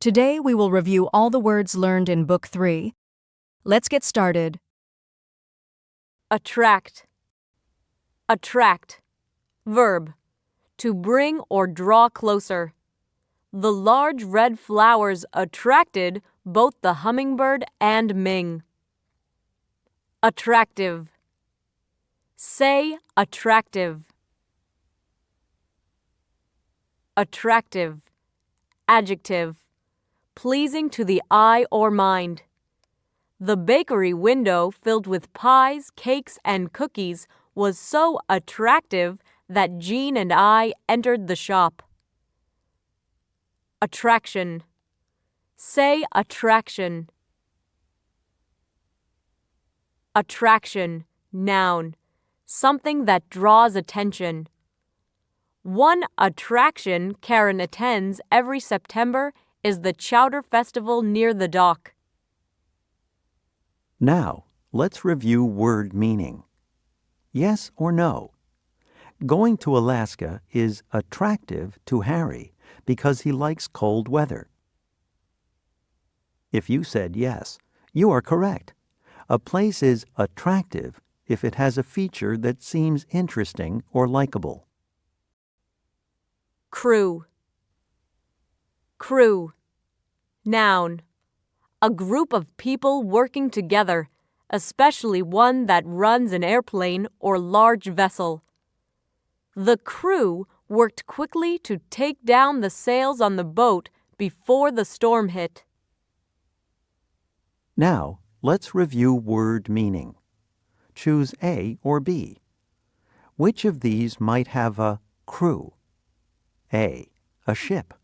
Today we will review all the words learned in Book 3. Let's get started. Attract. Attract. Verb. To bring or draw closer. The large red flowers attracted both the hummingbird and Ming. Attractive. Say attractive. Attractive. Adjective. Pleasing to the eye or mind. The bakery window filled with pies, cakes, and cookies was so attractive that Jean and I entered the shop. Attraction. Say attraction. Attraction, noun. Something that draws attention. One attraction Karen attends every September is the Chowder Festival near the dock. Now, let's review word meaning. Yes or no? Going to Alaska is attractive to Harry because he likes cold weather. If you said yes, you are correct. A place is attractive if it has a feature that seems interesting or likable. Crew. Crew. Noun. A group of people working together, especially one that runs an airplane or large vessel. The crew worked quickly to take down the sails on the boat before the storm hit. Now, let's review word meaning. Choose A or B. Which of these might have a crew? A ship,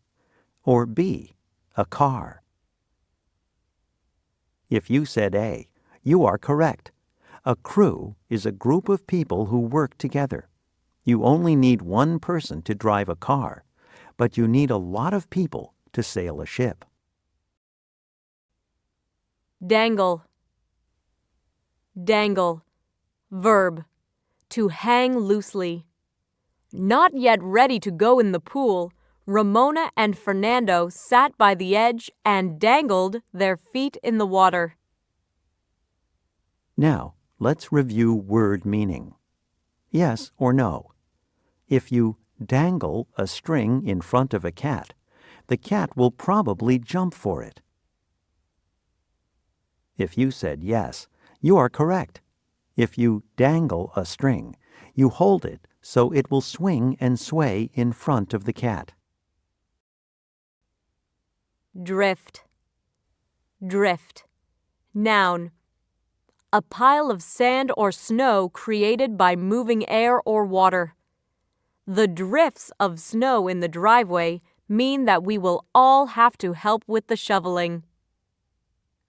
or B, a car. If you said A, you are correct. A crew is a group of people who work together. You only need one person to drive a car, but you need a lot of people to sail a ship. Dangle. Dangle. Verb. To hang loosely. Not yet ready to go in the pool, Ramona and Fernando sat by the edge and dangled their feet in the water. Now, let's review word meaning. Yes or no? If you dangle a string in front of a cat, the cat will probably jump for it. If you said yes, you are correct. If you dangle a string, you hold it so it will swing and sway in front of the cat. Drift. Drift. Noun. A pile of sand or snow created by moving air or water. The drifts of snow in the driveway mean that we will all have to help with the shoveling.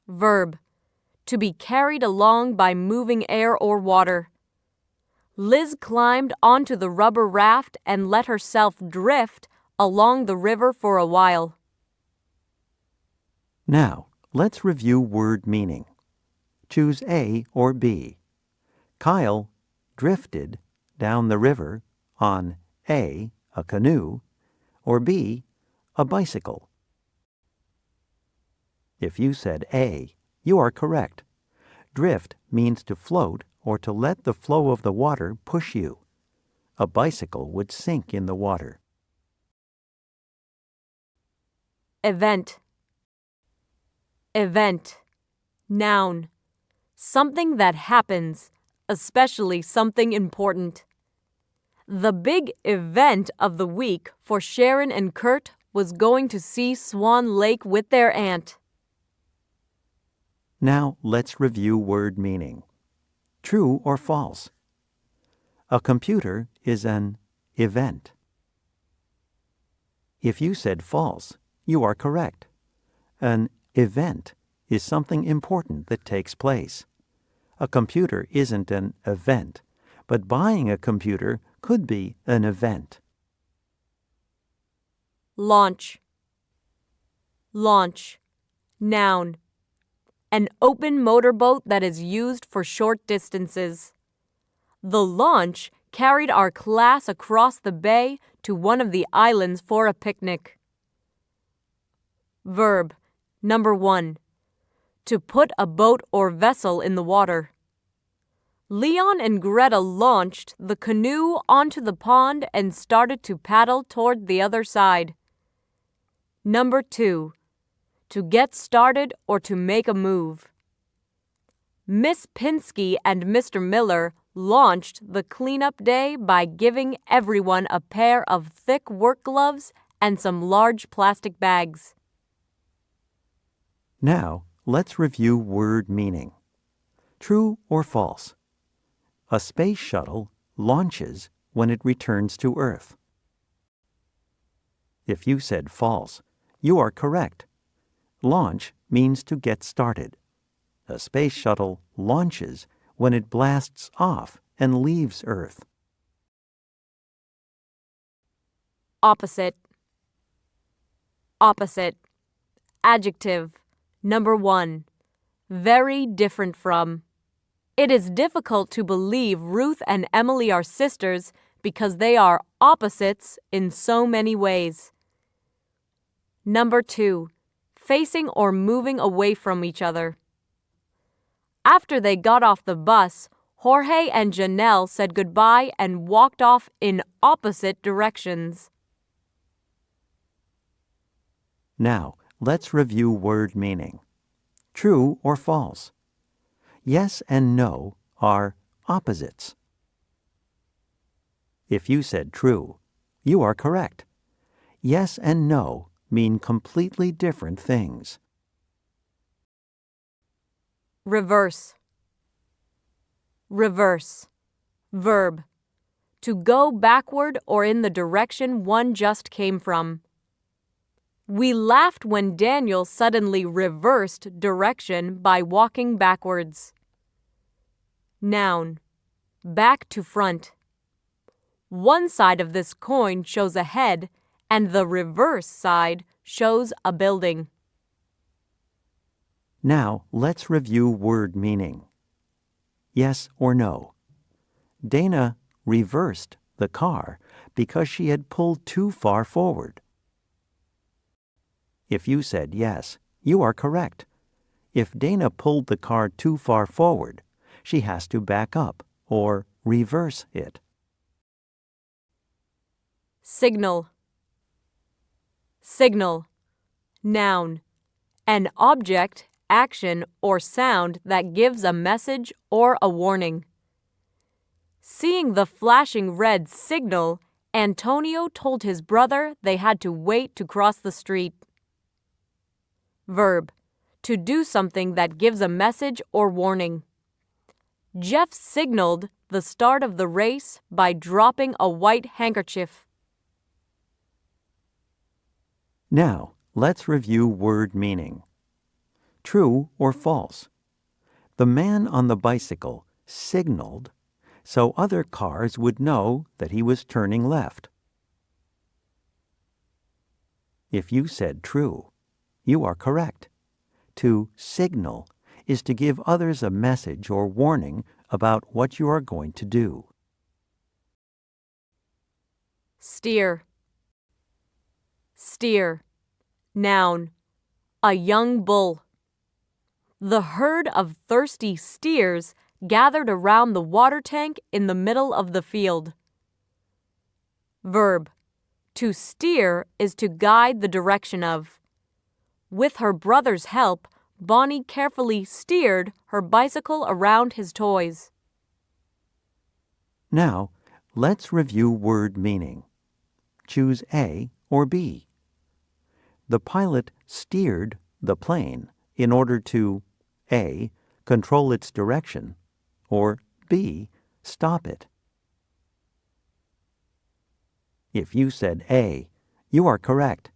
Verb. To be carried along by moving air or water. Liz climbed onto the rubber raft and let herself drift along the river for a while. Now, let's review word meaning. Choose A or B. Kyle drifted down the river on A, a canoe, or B, a bicycle. If you said A, you are correct. Drift means to float or to let the flow of the water push you. A bicycle would sink in the water. Event. Event. Noun. Something that happens, especially something important. The big event of the week for Sharon and Kurt was going to see Swan Lake with their aunt. Now let's review word meaning. True or false? A computer is an event. If you said false, you are correct. An event is something important that takes place. A computer isn't an event, but buying a computer could be an event. Launch. Launch. Noun. An open motorboat that is used for short distances. The launch carried our class across the bay to one of the islands for a picnic. Verb. Number 1. To put a boat or vessel in the water. Leon and Greta launched the canoe onto the pond and started to paddle toward the other side. Number 2. To get started or to make a move. Miss Pinsky and Mr. Miller launched the cleanup day by giving everyone a pair of thick work gloves and some large plastic bags. Now, let's review word meaning. True or false? A space shuttle launches when it returns to Earth. If you said false, you are correct. Launch means to get started. A space shuttle launches when it blasts off and leaves Earth. Opposite. Opposite. Adjective. Number 1. Very different from. It is difficult to believe Ruth and Emily are sisters because they are opposites in so many ways. Number 2. Facing or moving away from each other. After they got off the bus, Jorge and Janelle said goodbye and walked off in opposite directions. Now, let's review word meaning. True or false? Yes and no are opposites. If you said true, you are correct. Yes and no mean completely different things. Reverse. Reverse. Verb. To go backward or in the direction one just came from. We laughed when Daniel suddenly reversed direction by walking backwards. Noun. Back to front. One side of this coin shows a head, and the reverse side shows a building. Now, let's review word meaning. Yes or no? Dana reversed the car because she had pulled too far forward. If you said yes, you are correct. If Dana pulled the car too far forward, she has to back up or reverse it. Signal. Signal. Noun. An object, action, or sound that gives a message or a warning. Seeing the flashing red signal, Antonio told his brother they had to wait to cross the street. Verb. To do something that gives a message or warning. Jeff signaled the start of the race by dropping a white handkerchief. Now, let's review word meaning. True or false? The man on the bicycle signaled so other cars would know that he was turning left. If you said true, you are correct. To signal is to give others a message or warning about what you are going to do. Steer. Steer. Noun. A young bull. The herd of thirsty steers gathered around the water tank in the middle of the field. Verb. To steer is to guide the direction of. With her brother's help, Bonnie carefully steered her bicycle around his toys. Now, let's review word meaning. Choose A or B. The pilot steered the plane in order to A. Control its direction, or B. Stop it. If you said A, you are correct.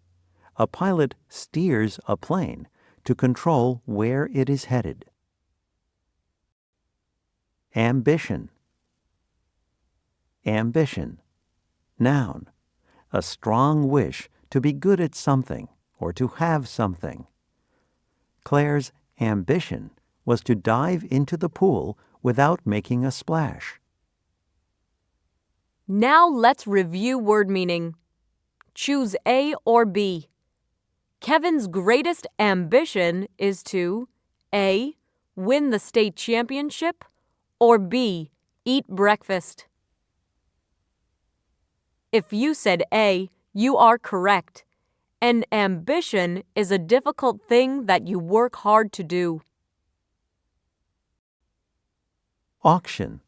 A pilot steers a plane to control where it is headed. Ambition. Ambition. Noun. A strong wish to be good at something or to have something. Claire's ambition was to dive into the pool without making a splash. Now let's review word meaning. Choose A or B. Kevin's greatest ambition is to A. Win the state championship, or B. Eat breakfast. If you said A, you are correct. An ambition is a difficult thing that you work hard to do. Auction.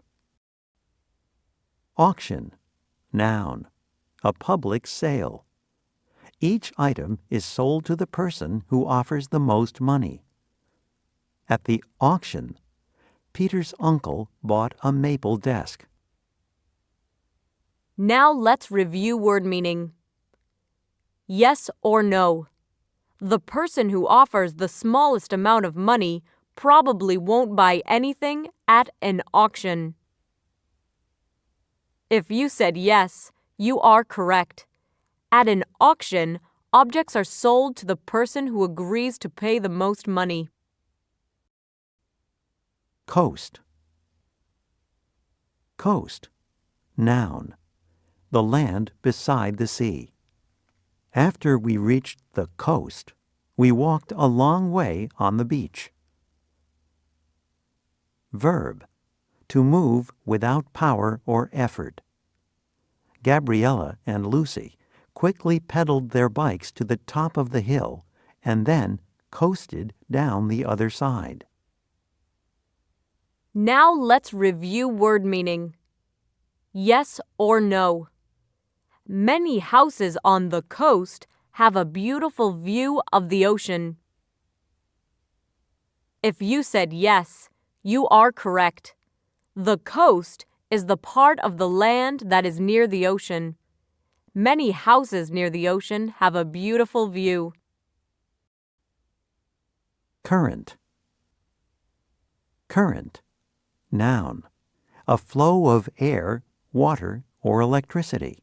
Auction, noun, a public sale. Each item is sold to the person who offers the most money. At the auction, Peter's uncle bought a maple desk. Now let's review word meaning. Yes or no. The person who offers the smallest amount of money probably won't buy anything at an auction. If you said yes, you are correct. At an auction, objects are sold to the person who agrees to pay the most money. Coast. Coast, noun, the land beside the sea. After we reached the coast, we walked a long way on the beach. Verb, to move without power or effort. Gabriella and Lucy quickly pedaled their bikes to the top of the hill and then coasted down the other side. Now let's review word meaning. Yes or no. Many houses on the coast have a beautiful view of the ocean. If you said yes, you are correct. The coast is the part of the land that is near the ocean. Many houses near the ocean have a beautiful view. Current. Current, noun, a flow of air, water, or electricity.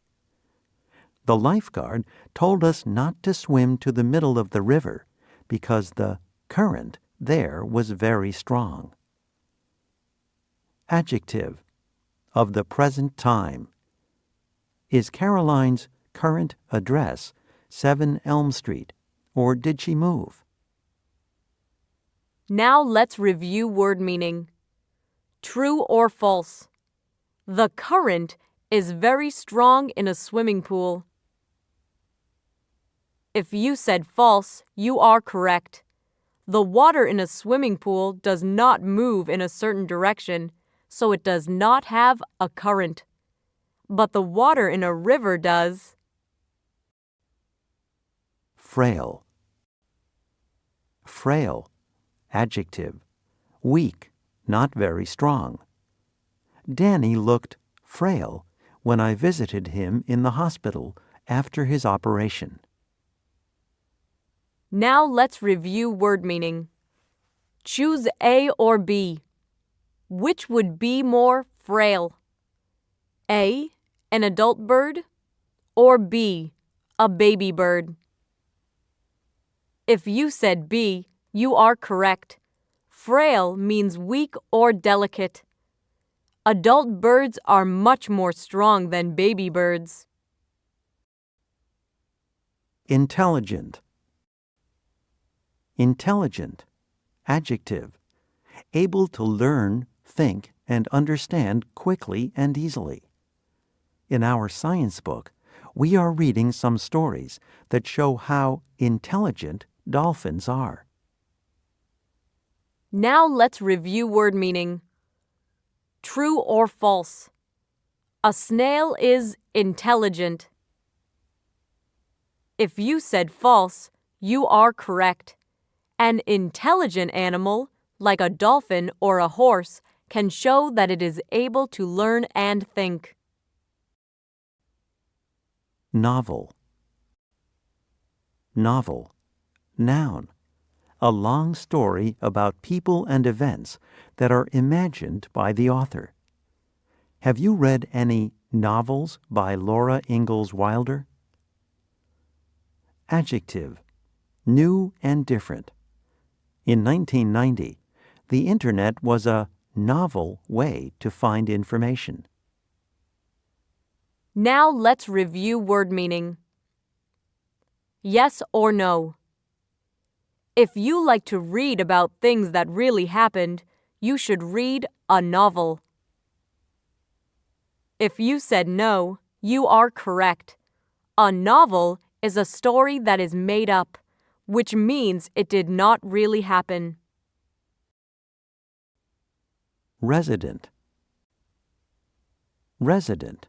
The lifeguard told us not to swim to the middle of the river because the current there was very strong. Adjective, of the present time. Is Caroline's current address 7 Elm Street, or did she move? Now let's review word meaning. True or false? The current is very strong in a swimming pool. If you said false, you are correct. The water in a swimming pool does not move in a certain direction, so it does not have a current. But the water in a river does. Frail. Frail, adjective, weak, not very strong. Danny looked frail when I visited him in the hospital after his operation. Now let's review word meaning. Choose A or B. Which would be more frail? A, an adult bird, or B, a baby bird? If you said B, you are correct. Frail means weak or delicate. Adult birds are much more strong than baby birds. Intelligent. Intelligent, adjective, able to learn, think, and understand quickly and easily. In our science book, we are reading some stories that show how intelligent dolphins are. Now let's review word meaning. True or false? A snail is intelligent. If you said false, you are correct. An intelligent animal, like a dolphin or a horse, can show that it is able to learn and think. Novel. Novel, noun, a long story about people and events that are imagined by the author. Have you read any novels by Laura Ingalls Wilder? Adjective, new and different. In 1990, the Internet was a novel way to find information. Now let's review word meaning. Yes or no? If you like to read about things that really happened, you should read a novel. If you said no, you are correct. A novel is a story that is made up, which means it did not really happen. Resident. Resident,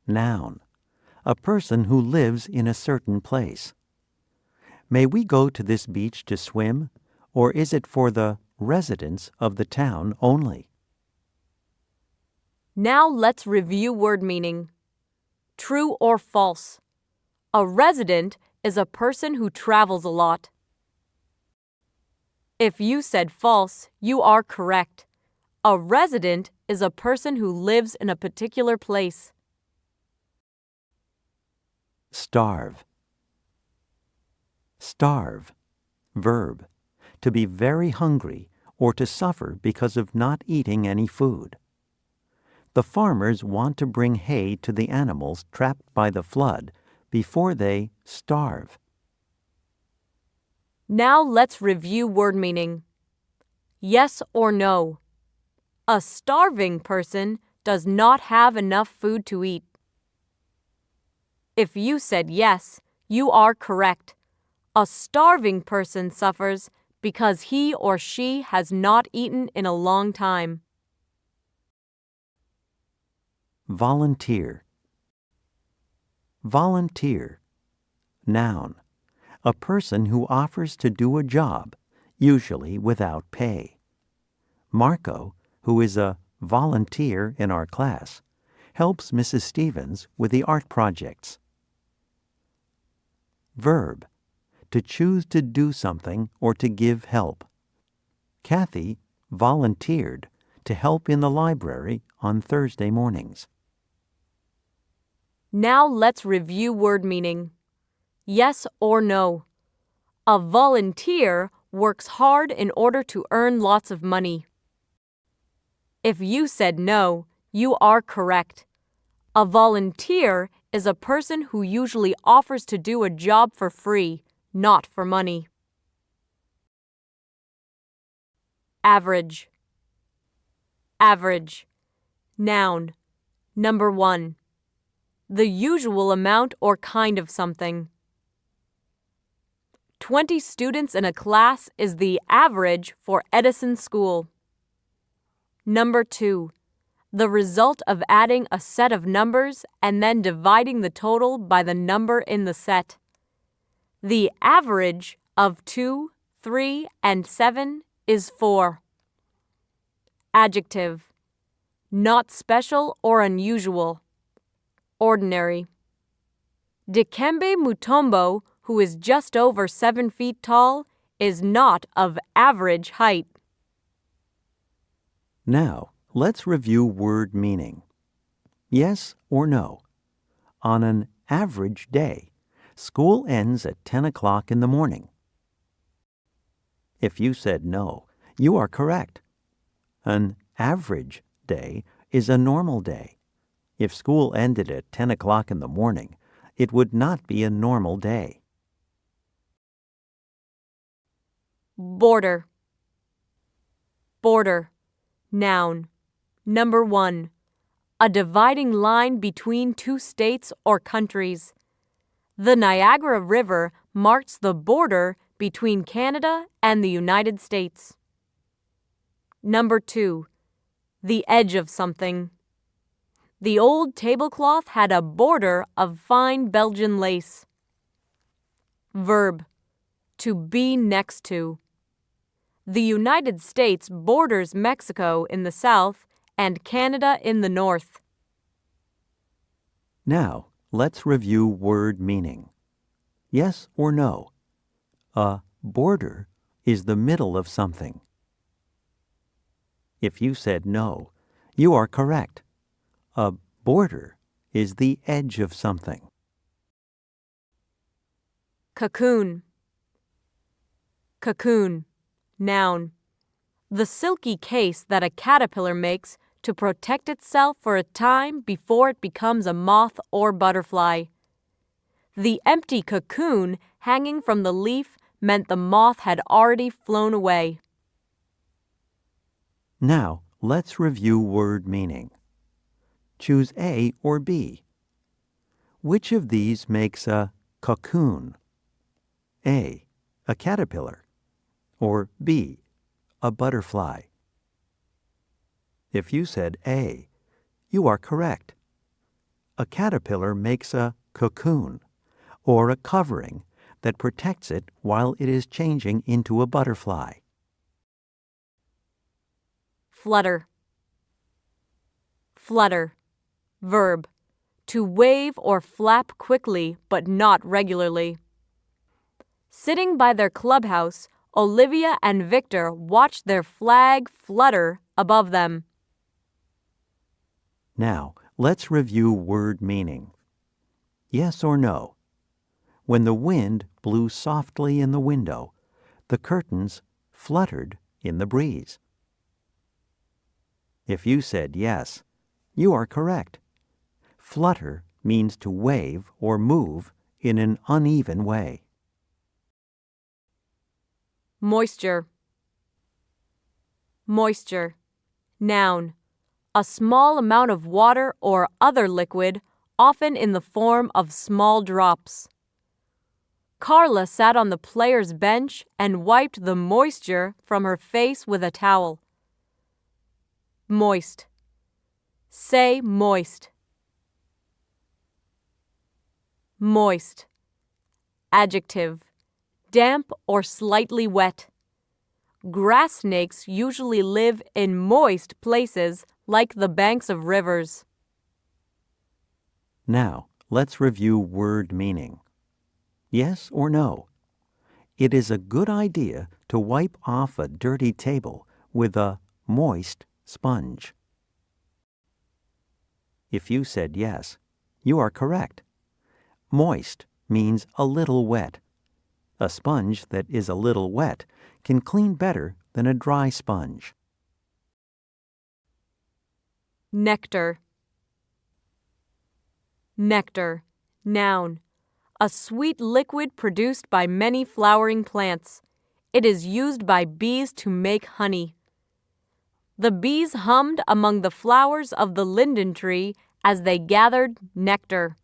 noun, a person who lives in a certain place. May we go to this beach to swim, or is it for the residents of the town only? Now let's review word meaning. True or false? A resident is a person who travels a lot. If you said false, you are correct. A resident is a person who lives in a particular place. Starve. Starve, verb, to be very hungry or to suffer because of not eating any food. The farmers want to bring hay to the animals trapped by the flood before they starve. Now let's review word meaning. Yes or no? A starving person does not have enough food to eat. If you said yes, you are correct. A starving person suffers because he or she has not eaten in a long time. Volunteer. Volunteer, noun, a person who offers to do a job, usually without pay. Marco, who is a volunteer in our class, helps Mrs. Stevens with the art projects. Verb, to choose to do something or to give help. Kathy volunteered to help in the library on Thursday mornings. Now let's review word meaning. Yes or no? A volunteer works hard in order to earn lots of money. If you said no, you are correct. A volunteer is a person who usually offers to do a job for free, not for money. Average. Average, noun, number 1. The usual amount or kind of something. 20 students in a class is the average for Edison School. Number 2. The result of adding a set of numbers and then dividing the total by the number in the set. The average of 2, 3, and 7 is 4. Adjective. Not special or unusual. Ordinary. Dikembe Mutombo, who is just over 7 feet tall, is not of average height. Now, let's review word meaning. Yes or no? On an average day, school ends at 10 o'clock in the morning. If you said no, you are correct. An average day is a normal day. If school ended at 10 o'clock in the morning, it would not be a normal day. Border. Border, noun, number 1. A dividing line between two states or countries. The Niagara River marks the border between Canada and the United States. Number 2. The edge of something. The old tablecloth had a border of fine Belgian lace. Verb. To be next to. The United States borders Mexico in the south and Canada in the north. Now, let's review word meaning. Yes or no? A border is the middle of something. If you said no, you are correct. A border is the edge of something. Cocoon. Cocoon, noun. The silky case that a caterpillar makes to protect itself for a time before it becomes a moth or butterfly. The empty cocoon hanging from the leaf meant the moth had already flown away. Now, let's review word meaning. Choose A or B. Which of these makes a cocoon? A, a caterpillar, or B, a butterfly? If you said A, you are correct. A caterpillar makes a cocoon, or a covering that protects it while it is changing into a butterfly. Flutter. Flutter. Verb. To wave or flap quickly but not regularly. Sitting by their clubhouse, Olivia and Victor watched their flag flutter above them. Now, let's review word meaning. Yes or no? When the wind blew softly in the window, the curtains fluttered in the breeze. If you said yes, you are correct. Flutter means to wave or move in an uneven way. Moisture. Moisture. Noun. A small amount of water or other liquid, often in the form of small drops. Carla sat on the player's bench and wiped the moisture from her face with a towel. Moist. Say moist. Moist. Adjective. Damp or slightly wet. Grass snakes usually live in moist places like the banks of rivers. Now, let's review word meaning. Yes or no? It is a good idea to wipe off a dirty table with a moist sponge. If you said yes, you are correct. Moist means a little wet. A sponge that is a little wet can clean better than a dry sponge. Nectar. Nectar. Noun. A sweet liquid produced by many flowering plants. It is used by bees to make honey. The bees hummed among the flowers of the linden tree as they gathered nectar.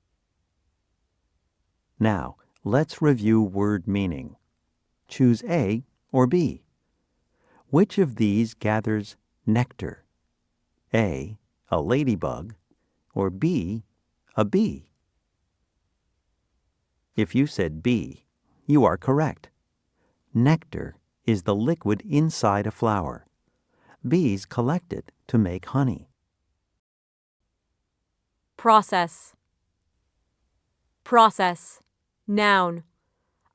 Now, let's review word meaning. Choose A or B. Which of these gathers nectar? A, a ladybug, or B, a bee? If you said B, you are correct. Nectar is the liquid inside a flower. Bees collect it to make honey. Process. Process. Noun.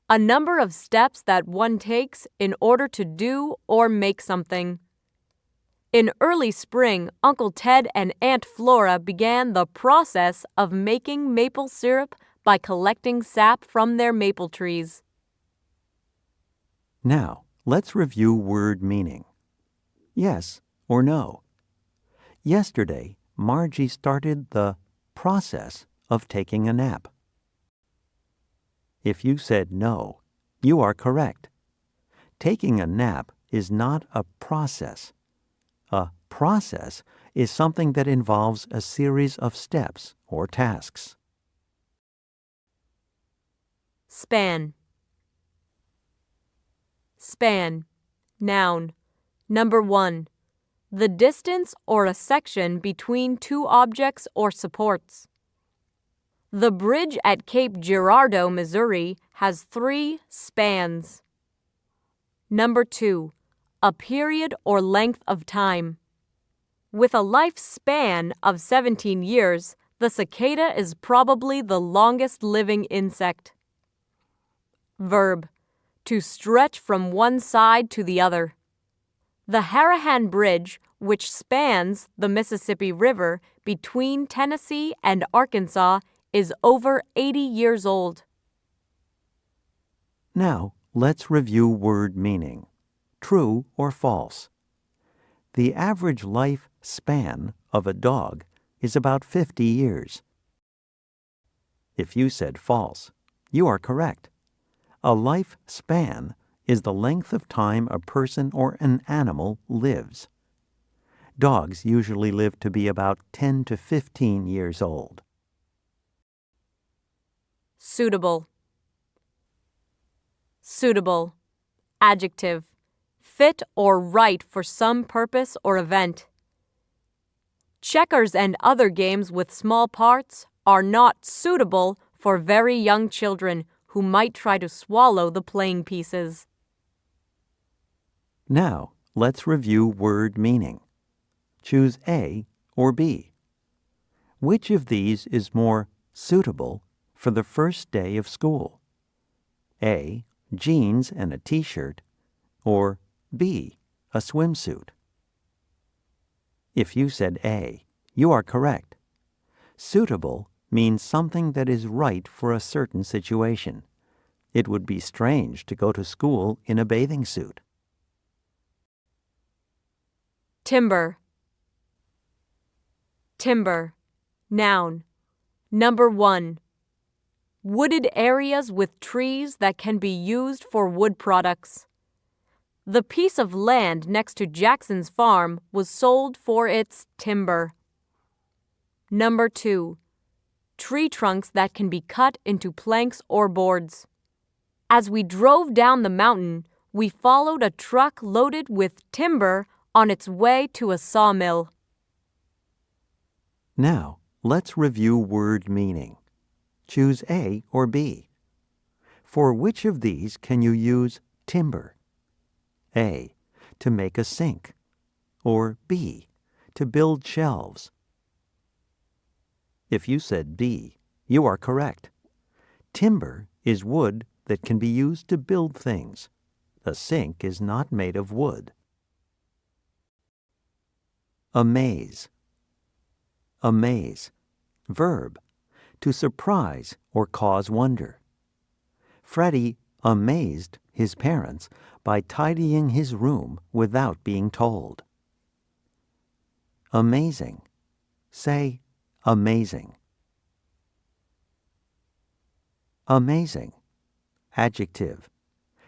A number of steps that one takes in order to do or make something. In early spring, Uncle Ted and Aunt Flora began the process of making maple syrup by collecting sap from their maple trees. Now, let's review word meaning. Yes or no? Yesterday, Margie started the process of taking a nap. If you said no, you are correct. Taking a nap is not a process. A process is something that involves a series of steps or tasks. Span. Span. Noun. Number 1. The distance or a section between two objects or supports. The bridge at Cape Girardeau, Missouri, has 3 spans. Number 2. A period or length of time. With a lifespan of 17 years, the cicada is probably the longest living insect. Verb. To stretch from one side to the other. The Harahan Bridge, which spans the Mississippi River between Tennessee and Arkansas, is over 80 years old. Now, let's review word meaning. True or false? The average life span of a dog is about 50 years. If you said false, you are correct. A life span is the length of time a person or an animal lives. Dogs usually live to be about 10 to 15 years old. Suitable. Suitable. Adjective. Fit or right for some purpose or event. Checkers and other games with small parts are not suitable for very young children who might try to swallow the playing pieces. Now, let's review word meaning. Choose A or B. Which of these is more suitable for the first day of school? A, jeans and a t-shirt, or B, a swimsuit? If you said A, you are correct. Suitable means something that is right for a certain situation. It would be strange to go to school in a bathing suit. Timber. Timber. Noun. Number 1. Wooded areas with trees that can be used for wood products. The piece of land next to Jackson's farm was sold for its timber. Number 2. Tree trunks that can be cut into planks or boards. As we drove down the mountain, we followed a truck loaded with timber on its way to a sawmill. Now, let's review word meaning. Choose A or B. For which of these can you use timber? A, to make a sink, or B, to build shelves? If you said B, you are correct. Timber is wood that can be used to build things. A sink is not made of wood. Amaze. Amaze. Verb, to surprise or cause wonder. Freddie amazed his parents by tidying his room without being told. Amazing. Say amazing. Amazing. Adjective,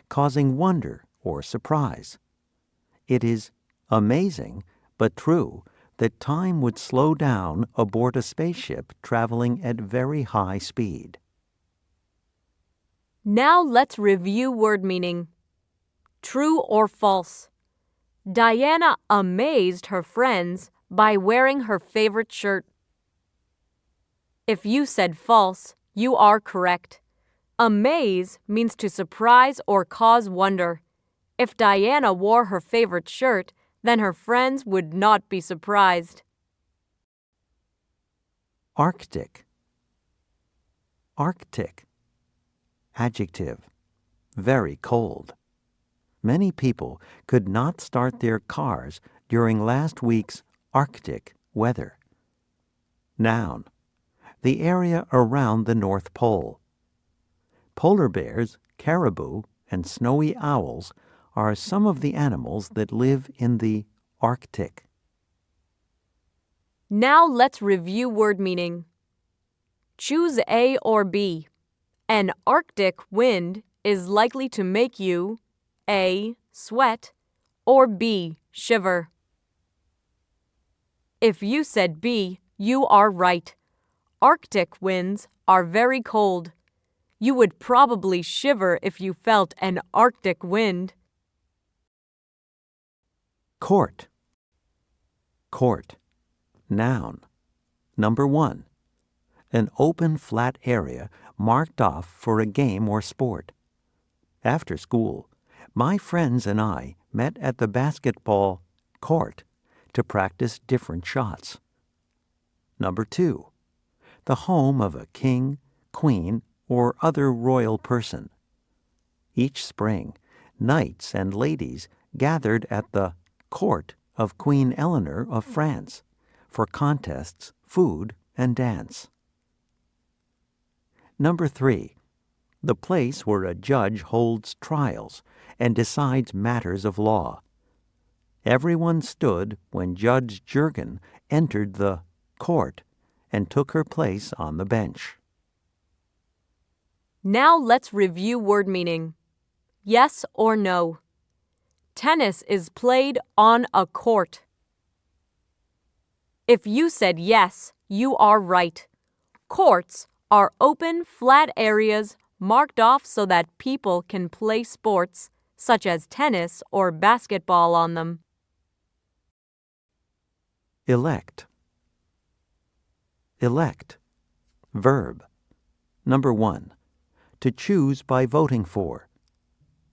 causing wonder or surprise. It is amazing but true that time would slow down aboard a spaceship traveling at very high speed. Now let's review word meaning. True or false? Diana amazed her friends by wearing her favorite shirt. If you said false, you are correct. Amaze means to surprise or cause wonder. If Diana wore her favorite shirt, then her friends would not be surprised. Arctic. Arctic. Adjective, very cold. Many people could not start their cars during last week's Arctic weather. Noun, the area around the North Pole. Polar bears, caribou, and snowy owls are some of the animals that live in the Arctic. Now let's review word meaning. Choose A or B. An Arctic wind is likely to make you A, sweat, or B, shiver. If you said B, you are right. Arctic winds are very cold. You would probably shiver if you felt an Arctic wind. Court. Court. Noun. Number 1. An open flat area marked off for a game or sport. After school, my friends and I met at the basketball court to practice different shots. Number 2. The home of a king, queen, or other royal person. Each spring, knights and ladies gathered at the court of Queen Eleanor of France for contests, food, and dance. Number 3. The place where a judge holds trials and decides matters of law. Everyone stood when Judge Jurgen entered the court and took her place on the bench. Now let's review word meaning. Yes or no. Tennis is played on a court. If you said yes, you are right. Courts are open, flat areas marked off so that people can play sports, such as tennis or basketball, on them. Elect. Elect. Verb. Number 1. To choose by voting for.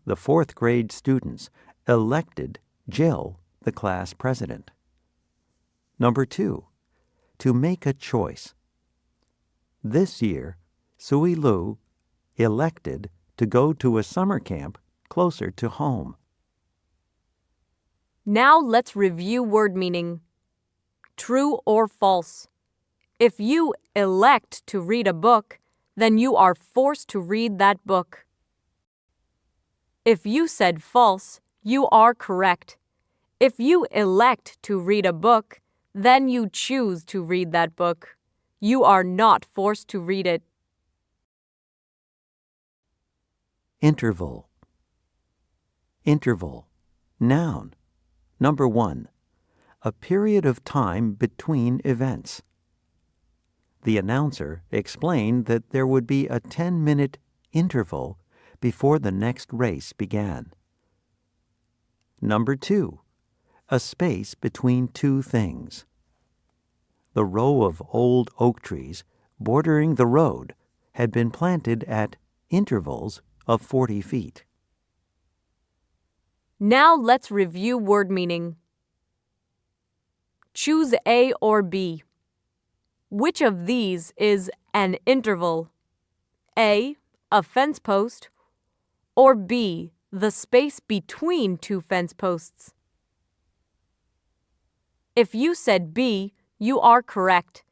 The 4th grade students elected Jill the class president. Number 2. To make a choice. This year, Sui Lu elected to go to a summer camp closer to home. Now let's review word meaning. True or false. If you elect to read a book, then you are forced to read that book. If you said false, you are correct. If you elect to read a book, then you choose to read that book. You are not forced to read it. Interval. Interval. Noun. Number 1. A period of time between events. The announcer explained that there would be a 10-minute interval before the next race began. Number 2. A space between two things. The row of old oak trees bordering the road had been planted at intervals of 40 feet. Now let's review word meaning. Choose A or B. Which of these is an interval? A, a fence post, or B, the space between two fence posts? If you said B, you are correct.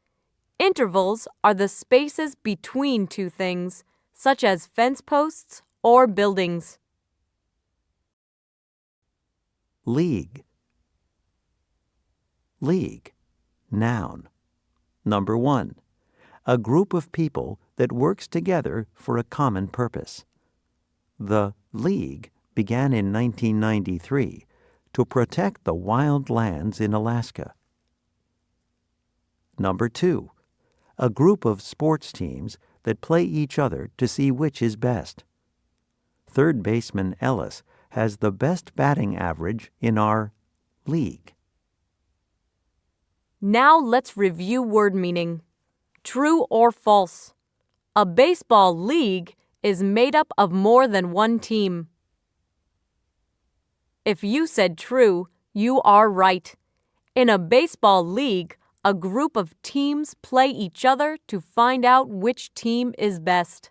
Intervals are the spaces between two things, such as fence posts or buildings. League. League. Noun. Number 1. A group of people that works together for a common purpose. The League began in 1993 to protect the wild lands in Alaska. Number 2. A group of sports teams that play each other to see which is best. Third baseman Ellis has the best batting average in our league. Now let's review word meaning. True or false. A baseball league is made up of more than one team. If you said true, you are right. In a baseball league, a group of teams play each other to find out which team is best.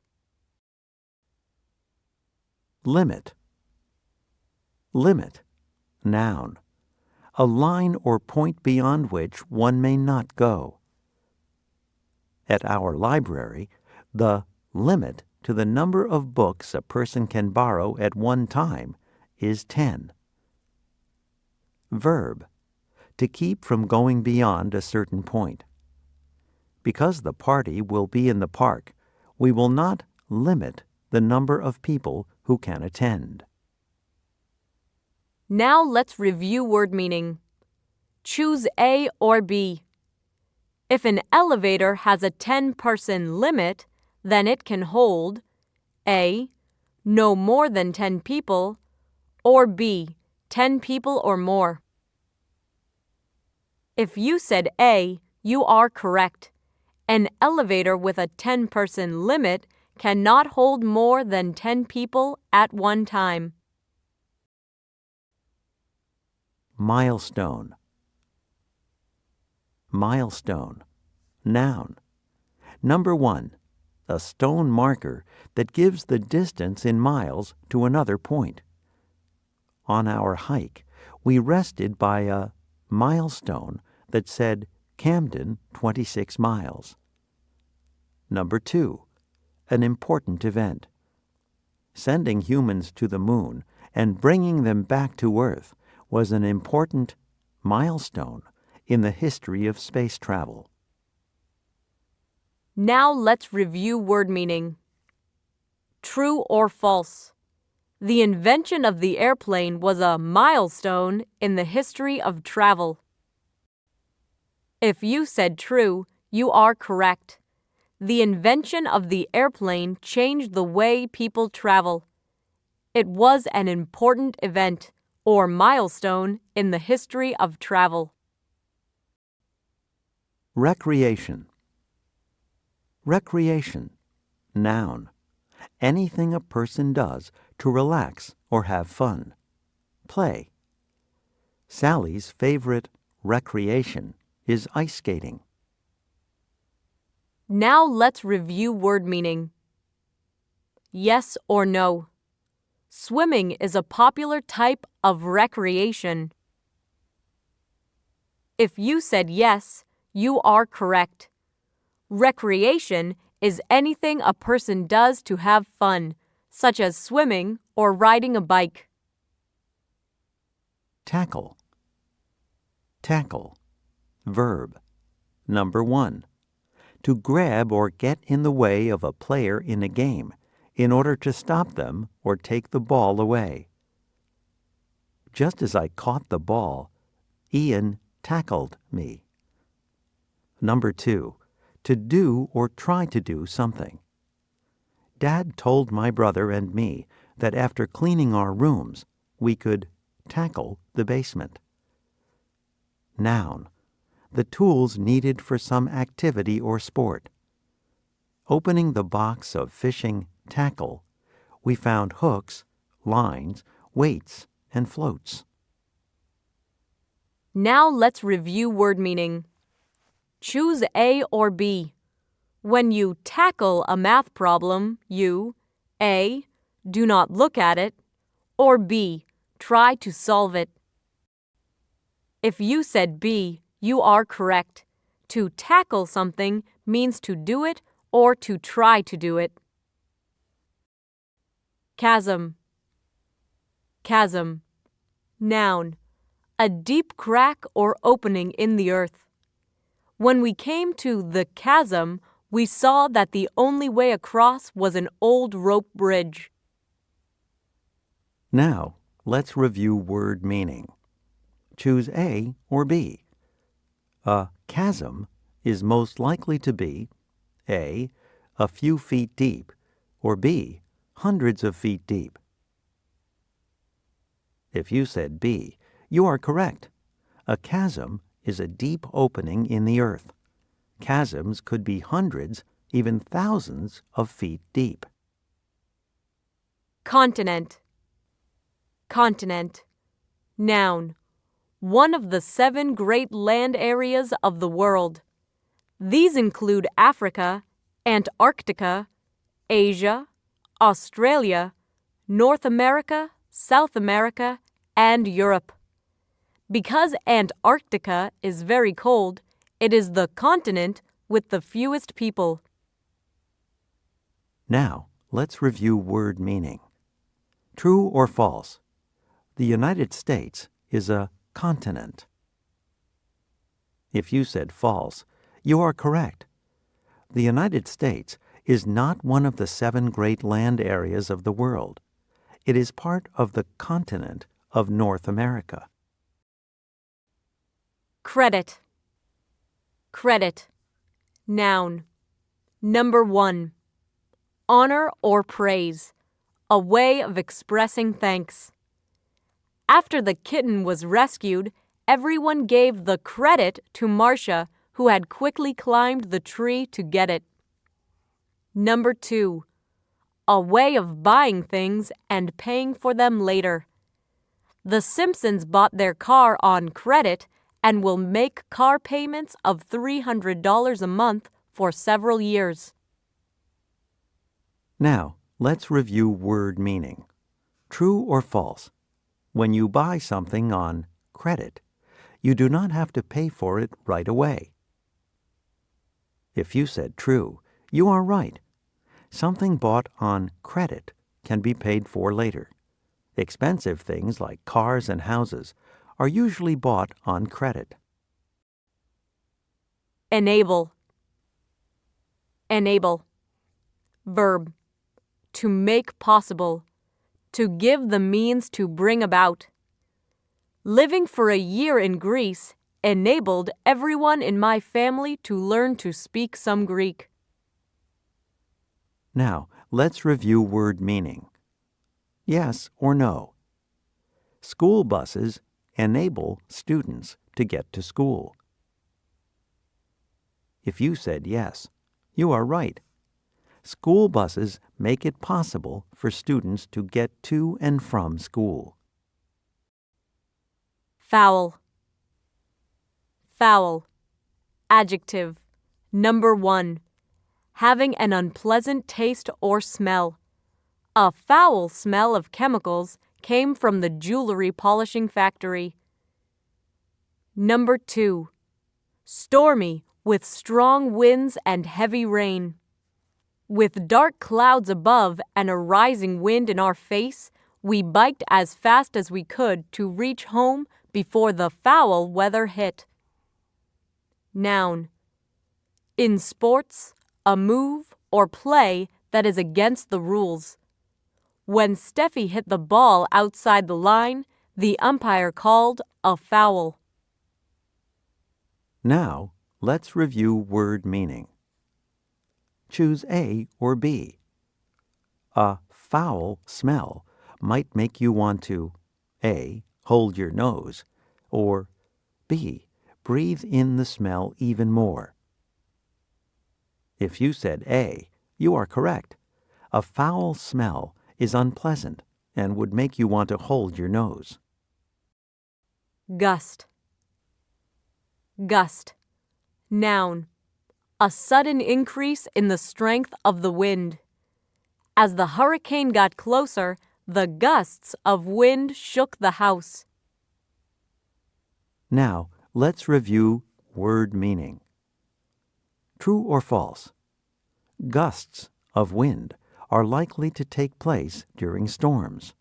Limit. Limit. Noun. A line or point beyond which one may not go. At our library, the limit to the number of books a person can borrow at one time is 10. Verb. To keep from going beyond a certain point. Because the party will be in the park, we will not limit the number of people who can attend. Now let's review word meaning. Choose A or B. If an elevator has a 10-person limit, then it can hold A, no more than 10 people, or B, 10 people or more. If you said A, you are correct. An elevator with a 10-person limit cannot hold more than 10 people at one time. Milestone. Milestone. Noun. Number 1. A stone marker that gives the distance in miles to another point. On our hike, we rested by a milestone that said Camden 26 miles. Number 2. An important event. Sending humans to the moon and bringing them back to Earth was an important milestone in the history of space travel. Now let's review word meaning. True or false? The invention of the airplane was a milestone in the history of travel. If you said true, you are correct. The invention of the airplane changed the way people travel. It was an important event, or milestone, in the history of travel. Recreation. Recreation. Noun. Anything a person does to relax or have fun. Play. Sally's favorite recreation is ice skating. Now let's review word meaning. Yes or no? Swimming is a popular type of recreation. If you said yes, you are correct. Recreation is anything a person does to have fun, such as swimming or riding a bike. Tackle. Tackle. Verb. Number 1. To grab or get in the way of a player in a game in order to stop them or take the ball away. Just as I caught the ball, Ian tackled me. Number 2. To do or try to do something. Dad told my brother and me that after cleaning our rooms, we could tackle the basement. Noun. The tools needed for some activity or sport. Opening the box of fishing tackle, we found hooks, lines, weights, and floats. Now let's review word meaning. Choose A or B. When you tackle a math problem, you A. Do not look at it, or B. Try to solve it. If you said B, you are correct. To tackle something means to do it or to try to do it. Chasm. Chasm. Noun. A deep crack or opening in the earth. When we came to the chasm, we saw that the only way across was an old rope bridge. Now, let's review word meaning. Choose A or B. A chasm is most likely to be A. A few feet deep, or B. Hundreds of feet deep. If you said B, you are correct. A chasm is a deep opening in the earth. Chasms could be hundreds, even thousands of feet deep. Continent. Continent. Noun. One of the 7 great land areas of the world. These include Africa, Antarctica, Asia, Australia, North America, South America, and Europe. Because Antarctica is very cold, it is the continent with the fewest people. Now, let's review word meaning. True or false? The United States is a continent. If you said false, you are correct. The United States is not one of the 7 great land areas of the world. It is part of the continent of North America. Credit. Credit. Noun. Number 1. Honor or praise. A way of expressing thanks. After the kitten was rescued, everyone gave the credit to Marcia, who had quickly climbed the tree to get it. Number 2. A way of buying things and paying for them later. The Simpsons bought their car on credit and will make car payments of $300 a month for several years. Now, let's review word meaning. True or false? When you buy something on credit, you do not have to pay for it right away. If you said true, you are right. Something bought on credit can be paid for later. Expensive things like cars and houses are usually bought on credit. Enable. Enable. Verb. to make possible, to give the means to bring about. Living for a year in Greece enabled everyone in my family to learn to speak some Greek. Now, let's review word meaning. Yes or no. School buses enable students to get to school. If you said yes, you are right. School buses make it possible for students to get to and from school. Foul. Foul. Adjective. Number 1. Having an unpleasant taste or smell. A foul smell of chemicals came from the jewelry polishing factory. Number 2. Stormy, with strong winds and heavy rain. With dark clouds above and a rising wind in our face, we biked as fast as we could to reach home before the foul weather hit. Noun. In sports, a move or play that is against the rules. When Steffi hit the ball outside the line, the umpire called a foul. Now, let's review word meaning. Choose A or B. A foul smell might make you want to A. Hold your nose, or B. Breathe in the smell even more. If you said A, you are correct. A foul smell is unpleasant and would make you want to hold your nose. Gust. Gust. Noun. A sudden increase in the strength of the wind. As the hurricane got closer, the gusts of wind shook the house. Now, let's review word meaning. True or false? Gusts of wind are likely to take place during storms.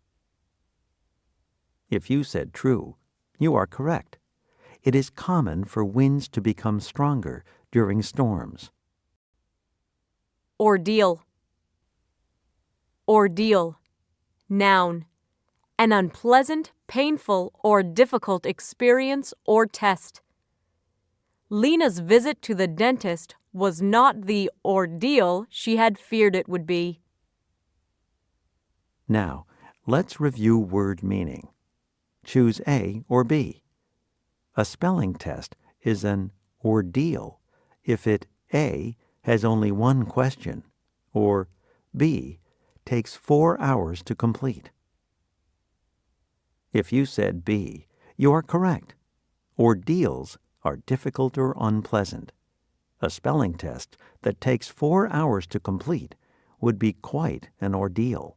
If you said true, you are correct. It is common for winds to become stronger during storms. Ordeal. Ordeal. Noun. An unpleasant, painful, or difficult experience or test. Lena's visit to the dentist was not the ordeal she had feared it would be. Now, let's review word meaning. Choose A or B. A spelling test is an ordeal if it A. has only one question, or B. takes 4 hours to complete. If you said B, you are correct. Ordeals are difficult or unpleasant. A spelling test that takes 4 hours to complete would be quite an ordeal.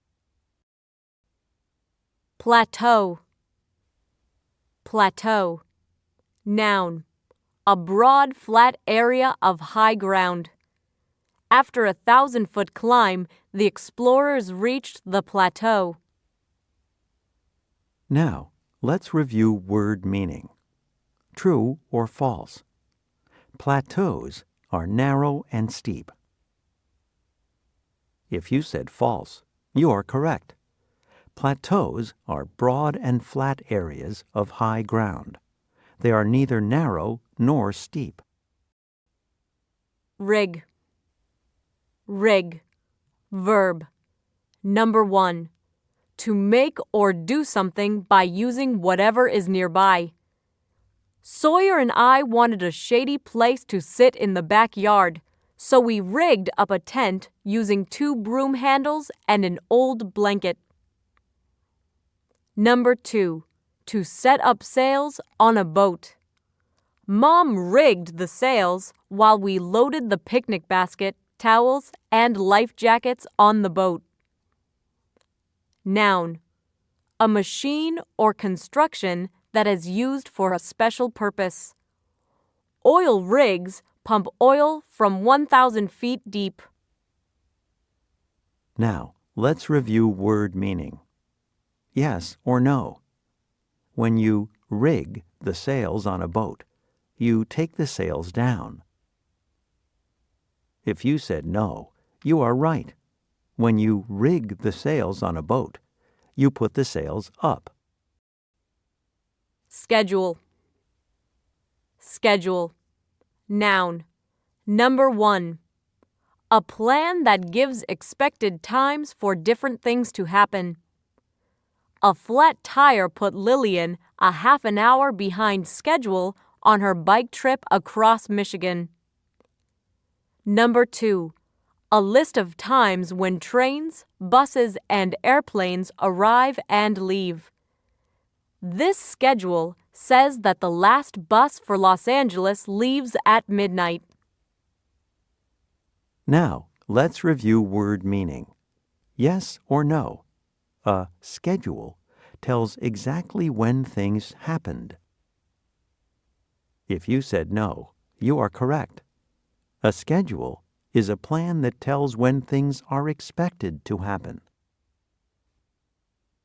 Plateau. Plateau. Noun. A broad, flat area of high ground. After a 1,000-foot climb, the explorers reached the plateau. Now, let's review word meaning. True or false? Plateaus are narrow and steep. If you said false, you are correct. Plateaus are broad and flat areas of high ground. They are neither narrow nor steep. Rig. Rig. Verb. Number 1. To make or do something by using whatever is nearby. Sawyer and I wanted a shady place to sit in the backyard, so we rigged up a tent using 2 broom handles and an old blanket. Number 2. To set up sails on a boat. Mom rigged the sails while we loaded the picnic basket, towels, and life jackets on the boat. Noun. A machine or construction that is used for a special purpose. Oil rigs pump oil from 1,000 feet deep. Now, let's review word meaning. Yes or no? When you rig the sails on a boat, you take the sails down. If you said no, you are right. When you rig the sails on a boat, you put the sails up. Schedule. Schedule. Noun. Number 1. A plan that gives expected times for different things to happen. A flat tire put Lillian a half an hour behind schedule on her bike trip across Michigan. Number 2. A list of times when trains, buses, and airplanes arrive and leave. This schedule says that the last bus for Los Angeles leaves at midnight. Now, let's review word meaning. Yes or no? A schedule tells exactly when things happened. If you said no, you are correct. A schedule is a plan that tells when things are expected to happen.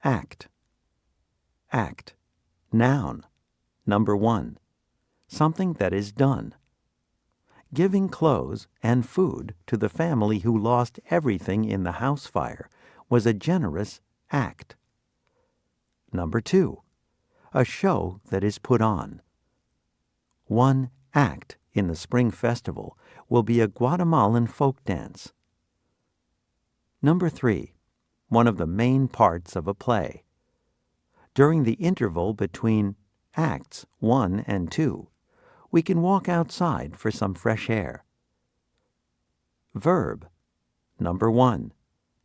Act. Act. Noun. Number 1. Something that is done. Giving clothes and food to the family who lost everything in the house fire was a generous act. Number 2. A show that is put on. One act in the Spring Festival will be a Guatemalan folk dance. Number 3. One of the main parts of a play. During the interval between Acts 1 and 2, we can walk outside for some fresh air. Verb. Number 1.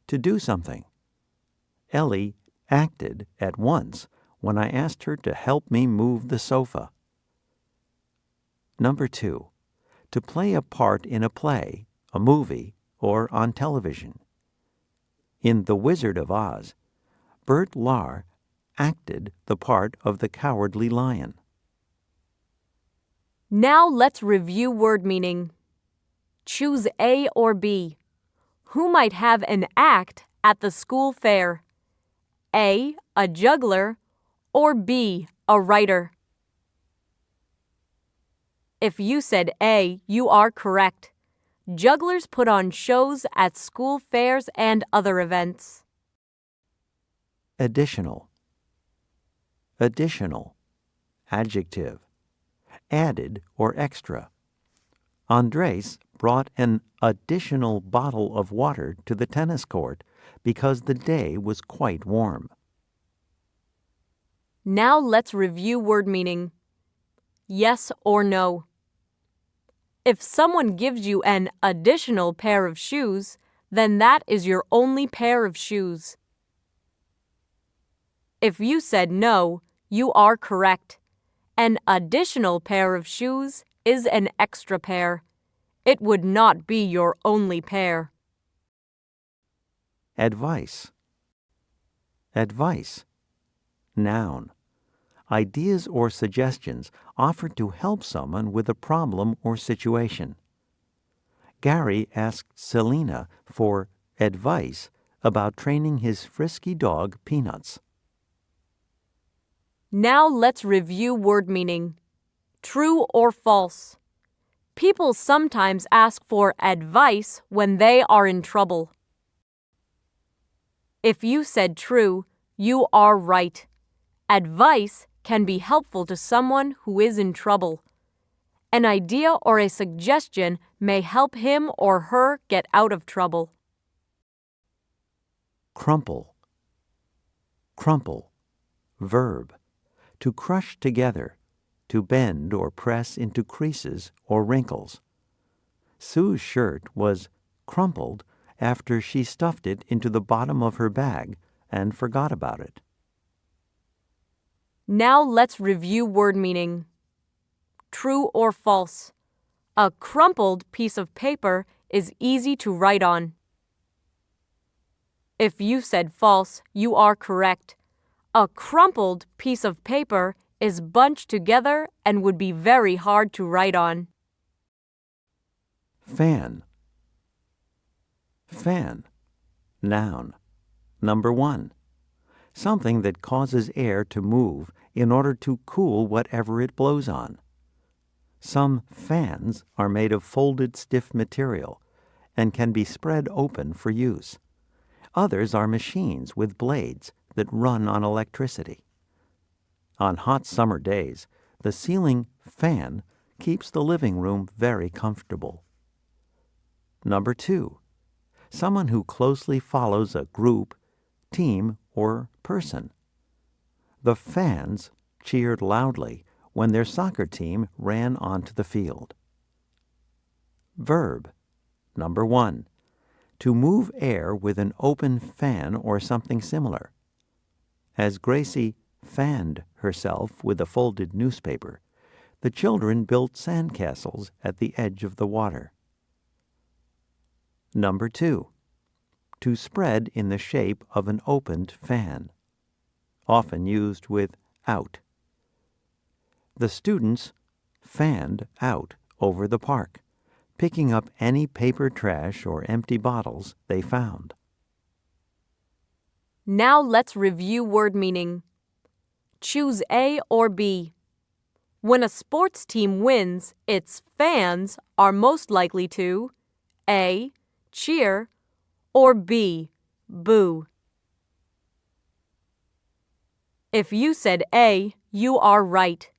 To do something. Ellie acted at once when I asked her to help me move the sofa. Number 2. To play a part in a play, a movie, or on television. In The Wizard of Oz, Bert Lahr acted the part of the Cowardly Lion. Now let's review word meaning. Choose A or B. Who might have an act at the school fair? A juggler, or B, a writer? If you said A, you are correct. Jugglers put on shows at school fairs and other events. Additional. Additional. Adjective. Added or extra. Andres brought an additional bottle of water to the tennis court because the day was quite warm. Now let's review word meaning. Yes or no. If someone gives you an additional pair of shoes, then that is your only pair of shoes. If you said no, you are correct. An additional pair of shoes is an extra pair. It would not be your only pair. Advice. Advice. Noun. Ideas or suggestions offered to help someone with a problem or situation. Gary asked Selena for advice about training his frisky dog, Peanuts. Now let's review word meaning. True or false? People sometimes ask for advice when they are in trouble. If you said true, you are right. Advice can be helpful to someone who is in trouble. An idea or a suggestion may help him or her get out of trouble. Crumple. Crumple. Verb. To crush together, to bend or press into creases or wrinkles. Sue's shirt was crumpled after she stuffed it into the bottom of her bag and forgot about it. Now let's review word meaning. True or false? A crumpled piece of paper is easy to write on. If you said false, you are correct. A crumpled piece of paper is bunched together and would be very hard to write on. Fan. Fan. Noun. Number 1. Something that causes air to move in order to cool whatever it blows on. Some fans are made of folded stiff material and can be spread open for use. Others are machines with blades that run on electricity. On hot summer days, the ceiling fan keeps the living room very comfortable. Number 2, someone who closely follows a group, team, or person. The fans cheered loudly when their soccer team ran onto the field. Verb. Number 1, to move air with an open fan or something similar. As Gracie fanned herself with a folded newspaper, the children built sandcastles at the edge of the water. Number 2, to spread in the shape of an opened fan, often used with out. The students fanned out over the park, picking up any paper trash or empty bottles they found. Now let's review word meaning. Choose A or B. When a sports team wins, its fans are most likely to A. cheer, or B. boo. If you said A, you are right.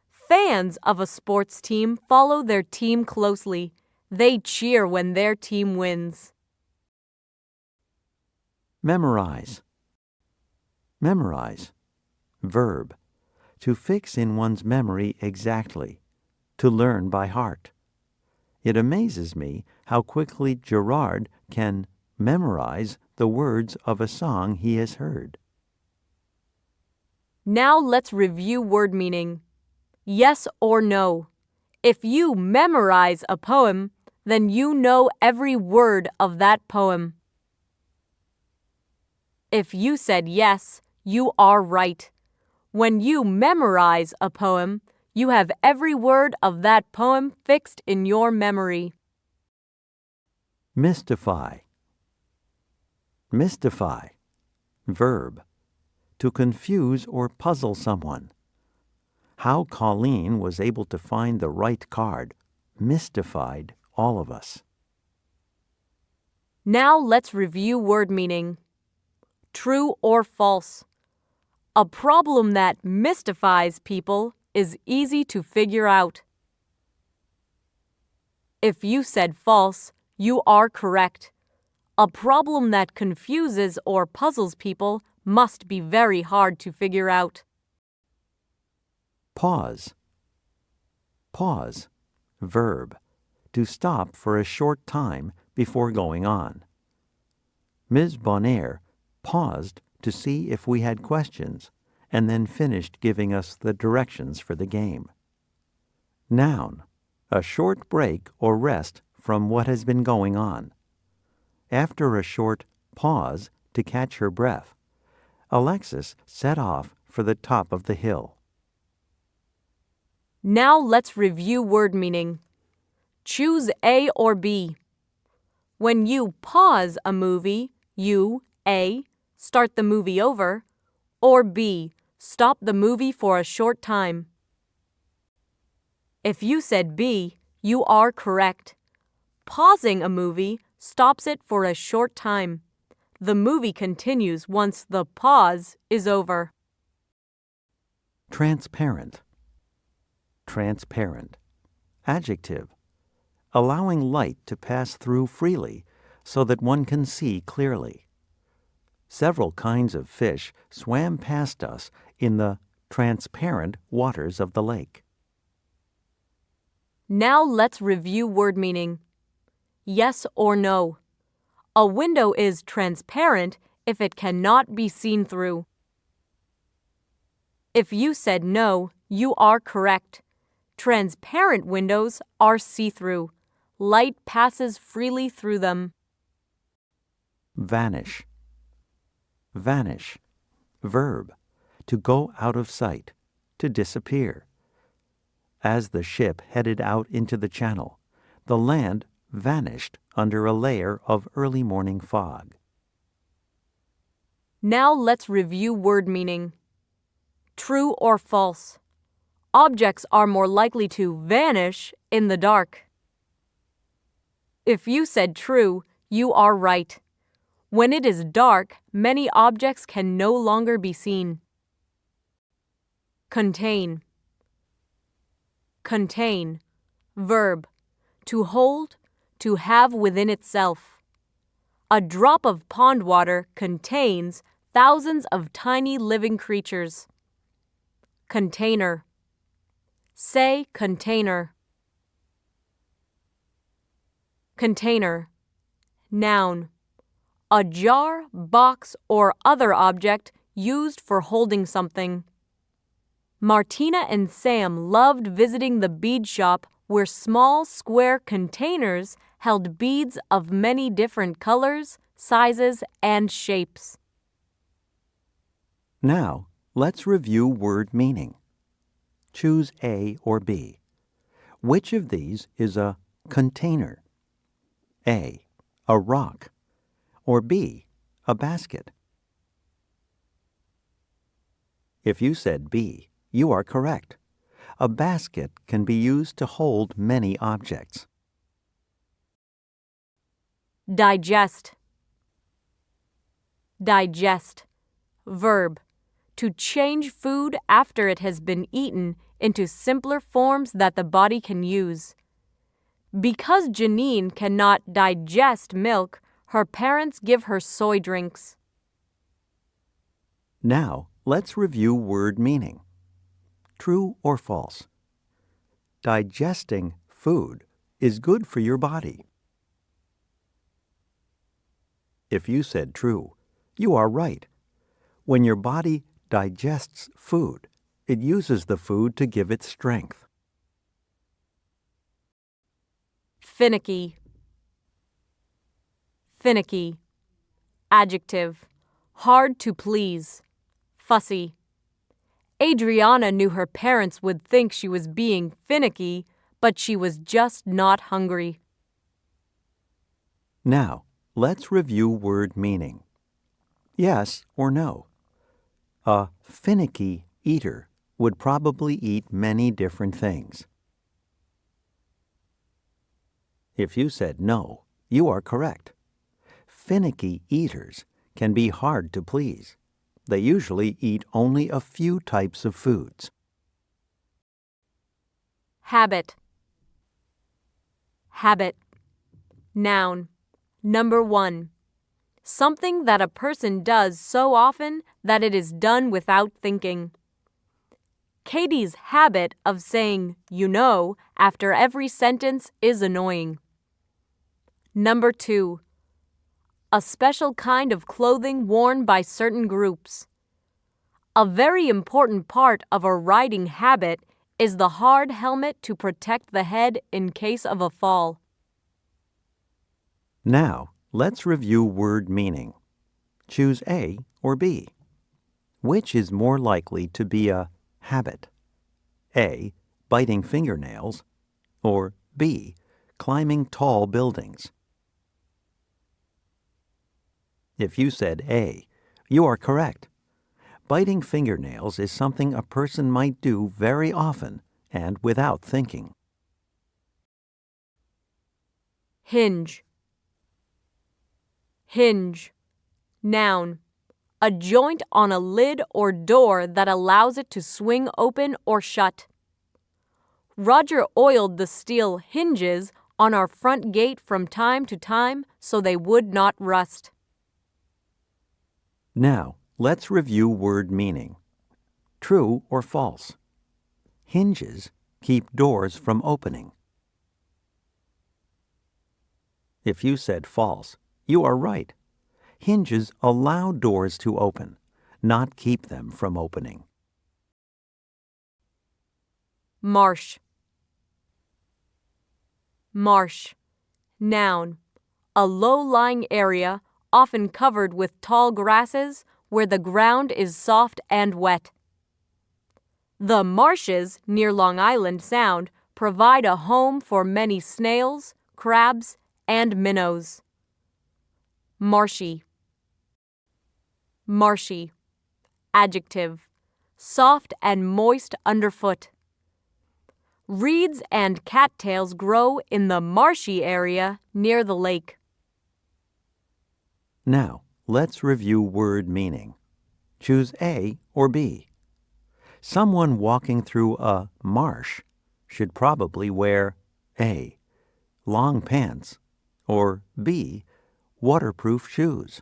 Fans of a sports team follow their team closely. They cheer when their team wins. Memorize. Memorize. Verb. To fix in one's memory exactly. To learn by heart. It amazes me how quickly Gerard can memorize the words of a song he has heard. Now let's review word meaning. Yes or no. If you memorize a poem, then you know every word of that poem. If you said yes, you are right. When you memorize a poem, you have every word of that poem fixed in your memory. Mystify. Mystify. Verb. To confuse or puzzle someone. How Colleen was able to find the right card mystified all of us. Now let's review word meaning. True or false. A problem that mystifies people is easy to figure out. If you said false, you are correct. A problem that confuses or puzzles people must be very hard to figure out. Pause. Pause. Verb. To stop for a short time before going on. Ms. Bonaire paused to see if we had questions and then finished giving us the directions for the game. Noun. A short break or rest from what has been going on. After a short pause to catch her breath, Alexis set off for the top of the hill. Now let's review word meaning. Choose A or B. When you pause a movie, you A. start the movie over, or B. stop the movie for a short time. If you said B, you are correct. Pausing a movie stops it for a short time. The movie continues once the pause is over. Transparent. Transparent. Adjective. Allowing light to pass through freely so that one can see clearly. Several kinds of fish swam past us in the transparent waters of the lake. Now let's review word meaning. Yes or no. A window is transparent if it cannot be seen through. If you said no, you are correct. Transparent windows are see-through. Light passes freely through them. Vanish. Vanish. Verb. To go out of sight. To disappear. As the ship headed out into the channel, the land vanished under a layer of early morning fog. Now let's review word meaning. True or false. Objects are more likely to vanish in the dark. If you said true, you are right. When it is dark, many objects can no longer be seen. Contain. Contain. Verb. To hold, to have within itself. A drop of pond water contains thousands of tiny living creatures. Container. Say container. Container. Noun. A jar, box, or other object used for holding something. Martina and Sam loved visiting the bead shop where small square containers held beads of many different colors, sizes, and shapes. Now, let's review word meaning. Choose A or B. Which of these is a container? A rock, or B, a basket? If you said B, you are correct. A basket can be used to hold many objects. Digest. Digest. Verb. To change food after it has been eaten into simpler forms that the body can use. Because Janine cannot digest milk, her parents give her soy drinks. Now, let's review word meaning. True or false? Digesting food is good for your body. If you said true, you are right. When your body digests food, it uses the food to give it strength. Finicky. Finicky. Adjective. Hard to please. Fussy. Adriana knew her parents would think she was being finicky, but she was just not hungry. Now, let's review word meaning. Yes or no? A finicky eater would probably eat many different things. If you said no, you are correct. Finicky eaters can be hard to please. They usually eat only a few types of foods. Habit. Habit. Noun. Number 1. Something that a person does so often that it is done without thinking. Katie's habit of saying, you know, after every sentence is annoying. Number 2. A special kind of clothing worn by certain groups. A very important part of a riding habit is the hard helmet to protect the head in case of a fall. Now, let's review word meaning. Choose A or B. Which is more likely to be a habit? A, biting fingernails, or B, climbing tall buildings? If you said A, you are correct. Biting fingernails is something a person might do very often and without thinking. Hinge. Hinge. Noun. A joint on a lid or door that allows it to swing open or shut. Roger oiled the steel hinges on our front gate from time to time so they would not rust. Now, let's review word meaning. True or false? Hinges keep doors from opening. If you said false, you are right. Hinges allow doors to open, not keep them from opening. Marsh. Marsh. Noun. A low-lying area often covered with tall grasses where the ground is soft and wet. The marshes near Long Island Sound provide a home for many snails, crabs, and minnows. Marshy. Marshy. Adjective. Soft and moist underfoot. Reeds and cattails grow in the marshy area near the lake. Now, let's review word meaning. Choose A or B. Someone walking through a marsh should probably wear A. long pants, or B. waterproof shoes.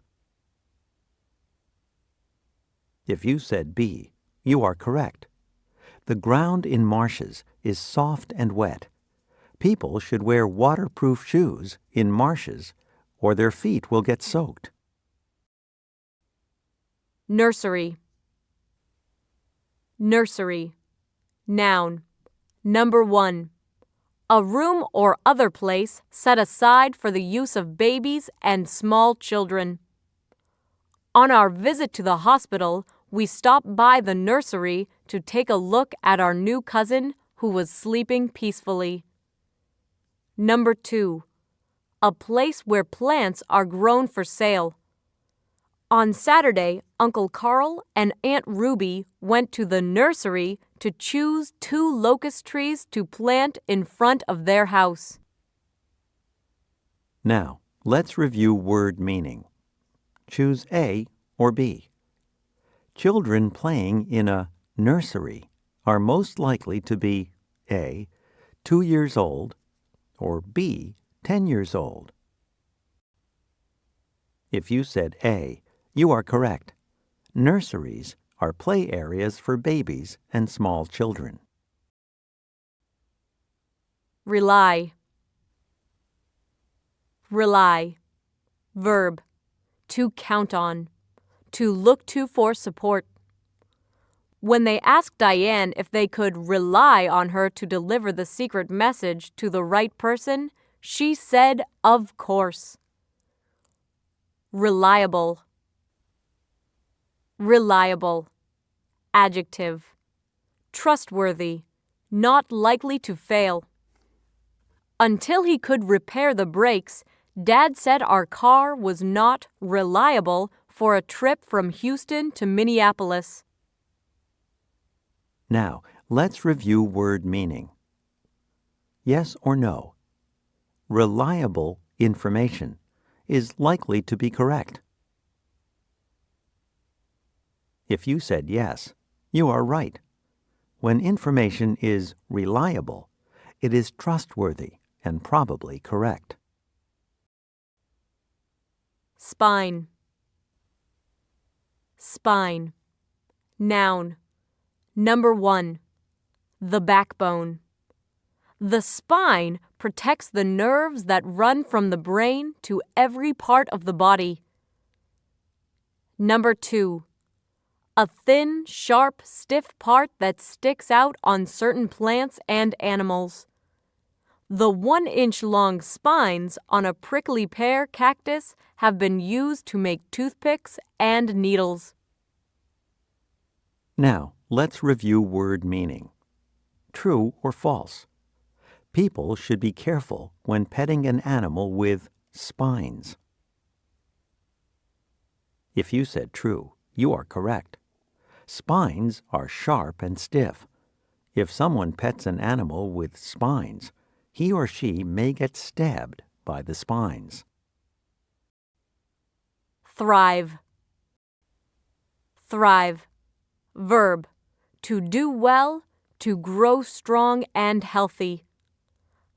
If you said B, you are correct. The ground in marshes is soft and wet. People should wear waterproof shoes in marshes or their feet will get soaked. Nursery. Nursery. Noun. Number 1. A room or other place set aside for the use of babies and small children. On our visit to the hospital, we stopped by the nursery to take a look at our new cousin who was sleeping peacefully. Number 2. A place where plants are grown for sale. On Saturday, Uncle Carl and Aunt Ruby went to the nursery to choose 2 locust trees to plant in front of their house. Now, let's review word meaning. Choose A or B. Children playing in a nursery are most likely to be A. 2 years old, or B. 10 years old. If you said A, you are correct. Nurseries are play areas for babies and small children. Rely. Rely. Verb. To count on. To look to for support. When they asked Diane if they could rely on her to deliver the secret message to the right person, she said, of course. Reliable. Reliable. Adjective. Trustworthy. Not likely to fail. Until he could repair the brakes, Dad said our car was not reliable for a trip from Houston to Minneapolis. Now, let's review word meaning. Yes or no? Reliable information is likely to be correct. If you said yes, you are right. When information is reliable, it is trustworthy and probably correct. Spine. Spine. Noun. Number 1. The backbone. The spine protects the nerves that run from the brain to every part of the body. Number 2. A thin, sharp, stiff part that sticks out on certain plants and animals. The 1-inch-long spines on a prickly pear cactus have been used to make toothpicks and needles. Now, let's review word meaning. True or false? People should be careful when petting an animal with spines. If you said true, you are correct. Spines are sharp and stiff. If someone pets an animal with spines, he or she may get stabbed by the spines. Thrive. Thrive. Verb. To do well, to grow strong and healthy.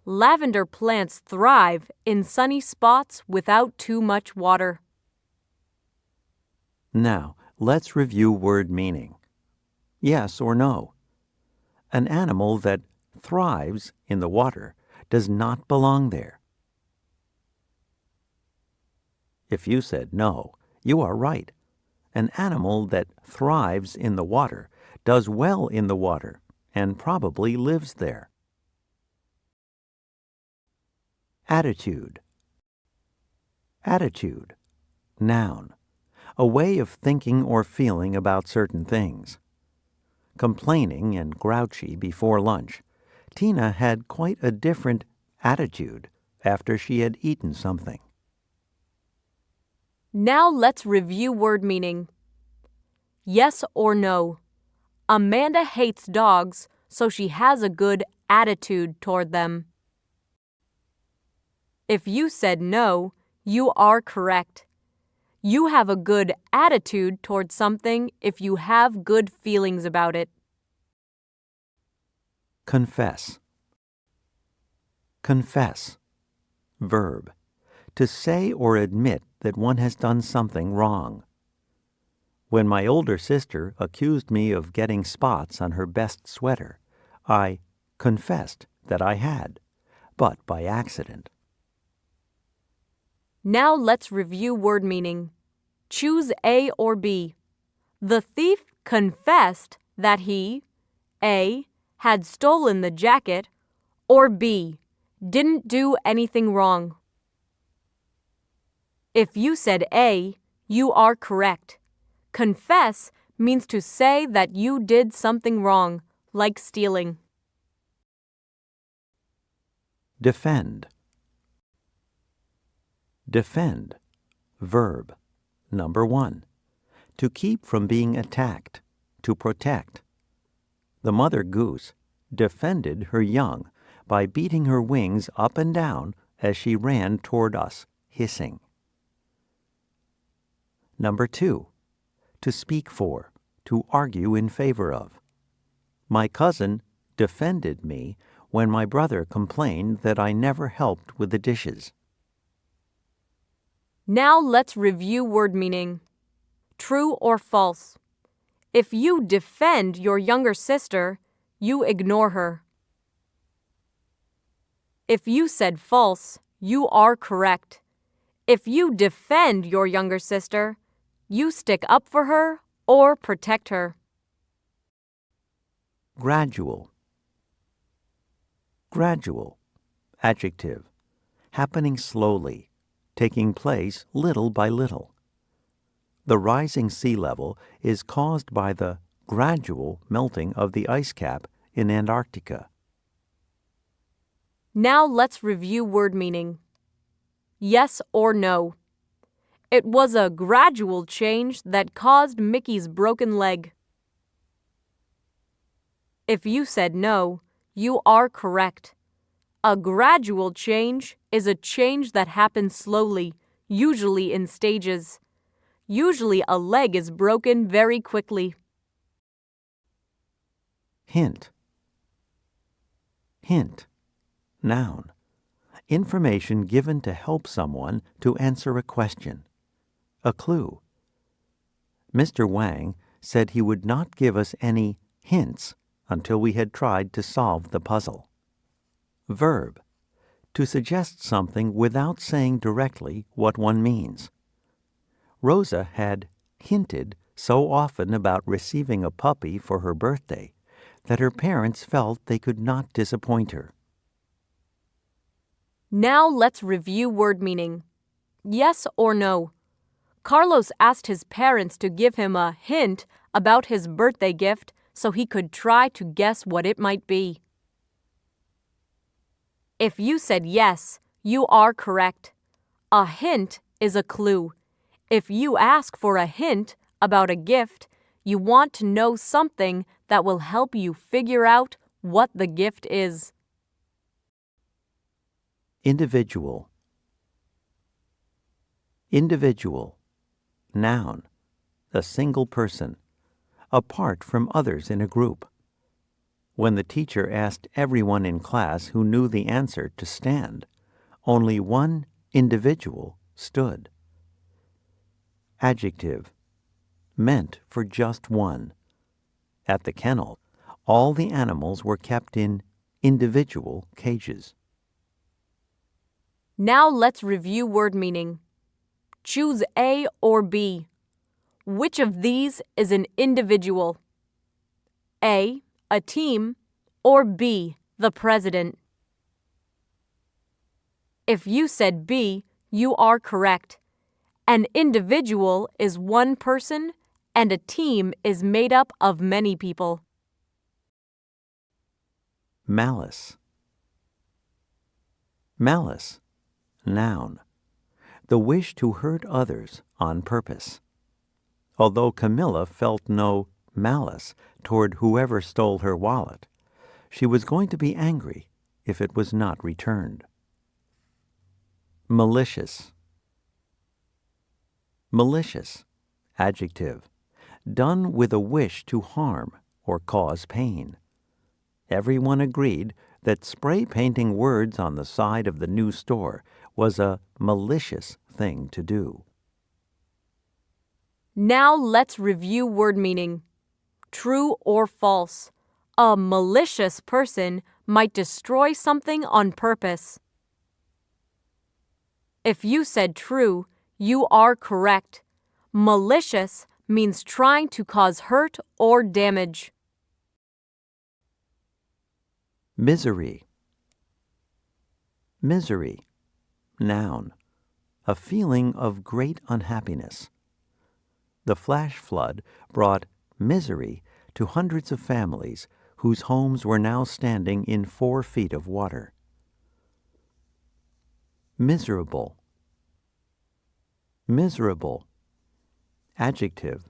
Lavender plants thrive in sunny spots without too much water. Now, let's review word meaning. Yes or no? An animal that thrives in the water does not belong there. If you said no, you are right. An animal that thrives in the water does well in the water and probably lives there. Attitude. Attitude. Noun. A way of thinking or feeling about certain things. Complaining and grouchy before lunch, Tina had quite a different attitude after she had eaten something. Now let's review word meaning. Yes or no? Amanda hates dogs, so she has a good attitude toward them. If you said no, you are correct. You have a good attitude towards something if you have good feelings about it. Confess. Confess. Verb. To say or admit that one has done something wrong. When my older sister accused me of getting spots on her best sweater, I confessed that I had, but by accident. Now let's review word meaning. Choose A or B. The thief confessed that he, A, had stolen the jacket, or B, didn't do anything wrong. If you said A, you are correct. Confess means to say that you did something wrong, like stealing. Defend. Defend. Verb. Number 1. To keep from being attacked. To protect. The mother goose defended her young by beating her wings up and down as she ran toward us, hissing. Number 2. To speak for. To argue in favor of. My cousin defended me when my brother complained that I never helped with the dishes. Now let's review word meaning. True or false. If you defend your younger sister, you ignore her. If you said false, you are correct. If you defend your younger sister, you stick up for her or protect her. Gradual. Gradual. Adjective. Happening slowly, taking place little by little. The rising sea level is caused by the gradual melting of the ice cap in Antarctica. Now let's review word meaning. Yes or no. It was a gradual change that caused Mickey's broken leg. If you said no, you are correct. A gradual change is a change that happens slowly, usually in stages. Usually a leg is broken very quickly. Hint. Hint. Noun. Information given to help someone to answer a question. A clue. Mr. Wang said he would not give us any hints until we had tried to solve the puzzle. Verb. To suggest something without saying directly what one means. Rosa had hinted so often about receiving a puppy for her birthday that her parents felt they could not disappoint her. Now let's review word meaning. Yes or no. Carlos asked his parents to give him a hint about his birthday gift so he could try to guess what it might be. If you said yes, you are correct. A hint is a clue. If you ask for a hint about a gift, you want to know something that will help you figure out what the gift is. Individual. Individual. Noun. A single person, apart from others in a group. When the teacher asked everyone in class who knew the answer to stand, only one individual stood. Adjective. Meant for just one. At the kennel, all the animals were kept in individual cages. Now let's review word meaning. Choose A or B. Which of these is an individual? A, a team, or B, the president? If you said B, you are correct. An individual is one person, and a team is made up of many people. Malice. Malice. Noun. The wish to hurt others on purpose. Although Camilla felt no malice toward whoever stole her wallet, she was going to be angry if it was not returned. Malicious. Malicious. Adjective. Done with a wish to harm or cause pain. Everyone agreed that spray painting words on the side of the new store was a malicious thing to do. Now let's review word meaning. True or false. A malicious person might destroy something on purpose. If you said true, you are correct. Malicious means trying to cause hurt or damage. Misery. Misery. Noun. A feeling of great unhappiness. The flash flood brought misery to hundreds of families whose homes were now standing in 4 feet of water. Miserable. Miserable. Adjective.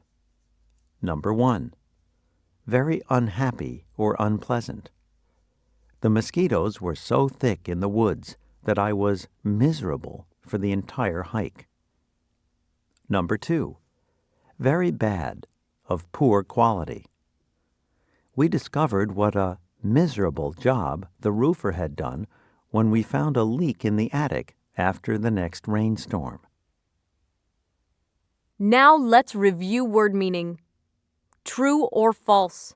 Number 1. Very unhappy or unpleasant. The mosquitoes were so thick in the woods that I was miserable for the entire hike. Number 2. Very bad, of poor quality. We discovered what a miserable job the roofer had done when we found a leak in the attic after the next rainstorm. Now let's review word meaning. True or false.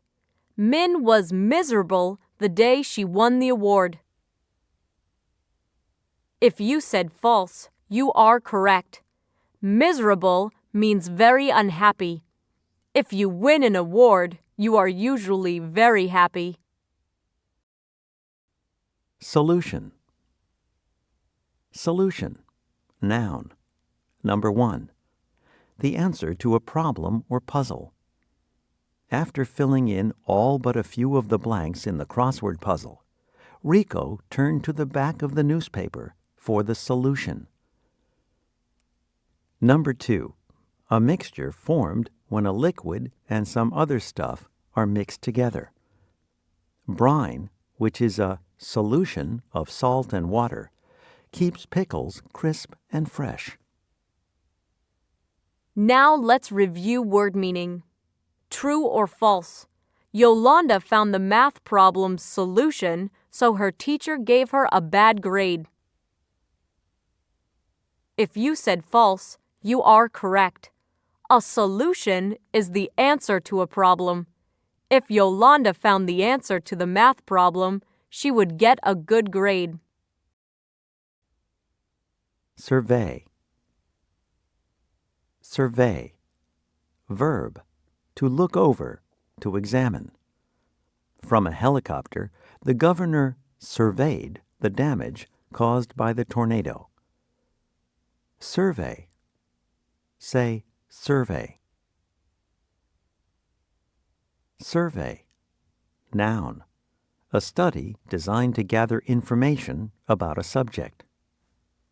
Min was miserable the day she won the award. If you said false, you are correct. Miserable means very unhappy. If you win an award, you are usually very happy. Solution. Solution. Noun. Number 1. The answer to a problem or puzzle. After filling in all but a few of the blanks in the crossword puzzle, Rico turned to the back of the newspaper for the solution. Number 2. A mixture formed when a liquid and some other stuff are mixed together. Brine, which is a solution of salt and water, keeps pickles crisp and fresh. Now let's review word meaning. True or false. Yolanda found the math problem's solution, so her teacher gave her a bad grade. If you said false, you are correct. A solution is the answer to a problem. If Yolanda found the answer to the math problem, she would get a good grade. Survey. Survey. Verb. To look over, to examine. From a helicopter, the governor surveyed the damage caused by the tornado. Survey. Say survey. Survey. Noun. A study designed to gather information about a subject.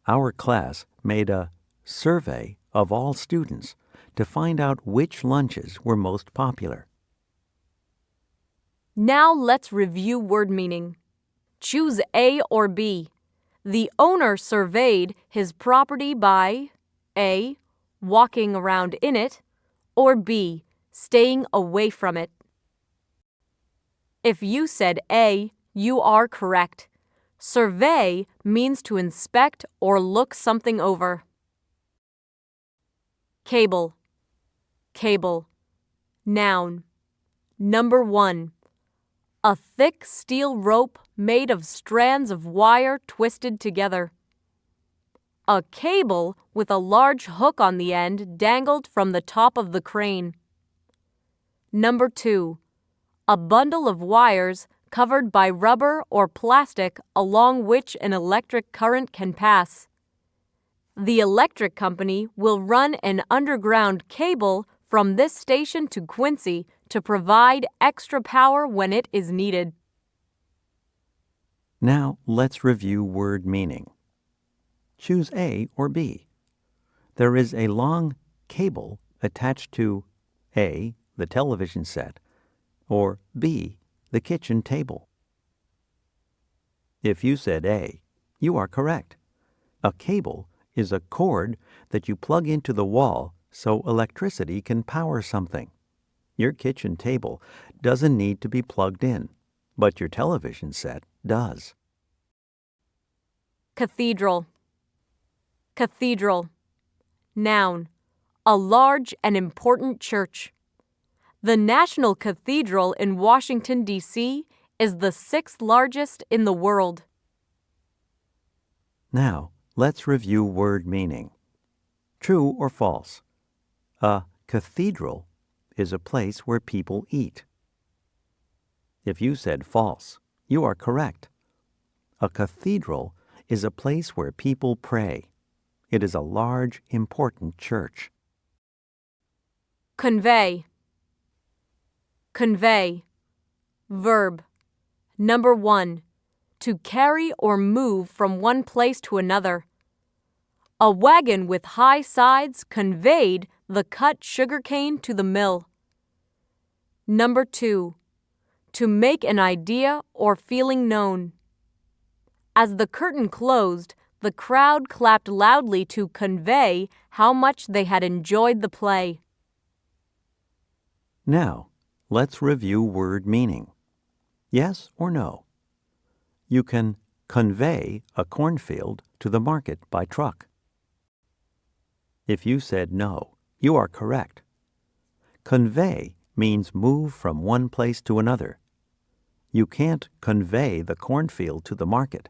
Our class made a survey of all students to find out which lunches were most popular. Now let's review word meaning. Choose A or B. The owner surveyed his property by A. Walking around in it, or B. Staying away from it. If you said A, you are correct. Survey means to inspect or look something over. Cable. Cable. Noun. Number 1. A thick steel rope made of strands of wire twisted together. A cable with a large hook on the end dangled from the top of the crane. Number 2. A bundle of wires covered by rubber or plastic along which an electric current can pass. The electric company will run an underground cable from this station to Quincy to provide extra power when it is needed. Now let's review word meaning. Choose A or B. There is a long cable attached to A, the television set, or B, the kitchen table. If you said A, you are correct. A cable is a cord that you plug into the wall so electricity can power something. Your kitchen table doesn't need to be plugged in, but your television set does. Cathedral. Cathedral. Noun. A large and important church. The National Cathedral in Washington, D.C. is the 6th largest in the world. Now, let's review word meaning. True or false? A cathedral is a place where people eat. If you said false, you are correct. A cathedral is a place where people pray. It is a large, important church. Convey. Convey. Verb. Number 1. To carry or move from one place to another. A wagon with high sides conveyed the cut sugarcane to the mill. Number 2. To make an idea or feeling known. As the curtain closed, the crowd clapped loudly to convey how much they had enjoyed the play. Now, let's review word meaning. Yes or no? You can convey a cornfield to the market by truck. If you said no, you are correct. Convey means move from one place to another. You can't convey the cornfield to the market,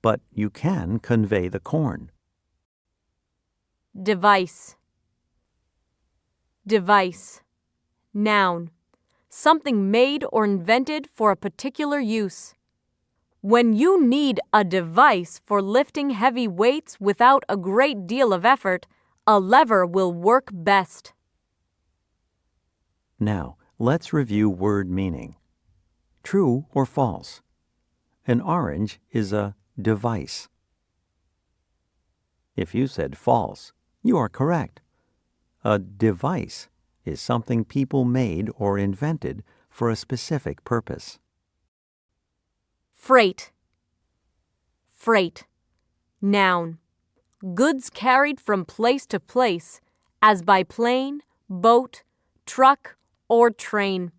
but you can convey the corn. Device. Device. Noun. Something made or invented for a particular use. When you need a device for lifting heavy weights without a great deal of effort, a lever will work best. Now, let's review word meaning. True or false? An orange is a device. If you said false, you are correct. A device is something people made or invented for a specific purpose. Freight. Freight. Noun. Goods carried from place to place, as by plane, boat, truck, or train.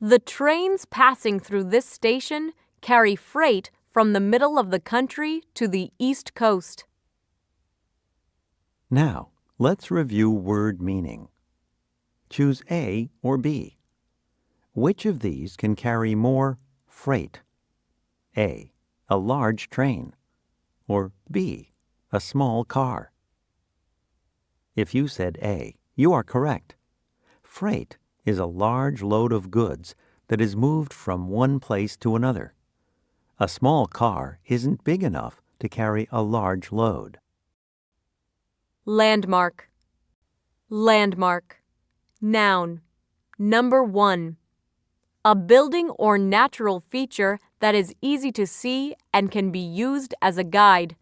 The trains passing through this station carry freight from the middle of the country to the East Coast. Now, let's review word meaning. Choose A or B. Which of these can carry more freight? A. A large train. Or B. A small car. If you said A, you are correct. Freight is a large load of goods that is moved from one place to another. A small car isn't big enough to carry a large load. Landmark. Landmark. Noun. Number 1. A building or natural feature that is easy to see and can be used as a guide.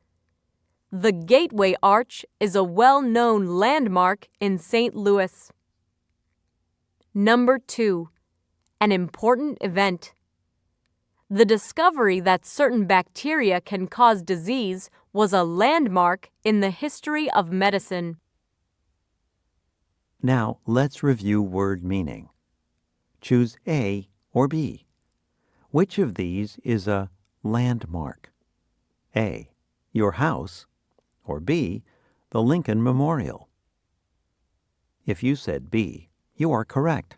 The Gateway Arch is a well-known landmark in St. Louis. Number 2. An important event. The discovery that certain bacteria can cause disease was a landmark in the history of medicine. Now, let's review word meaning. Choose A or B. Which of these is a landmark? A. Your house, or B. The Lincoln Memorial. If you said B, you are correct.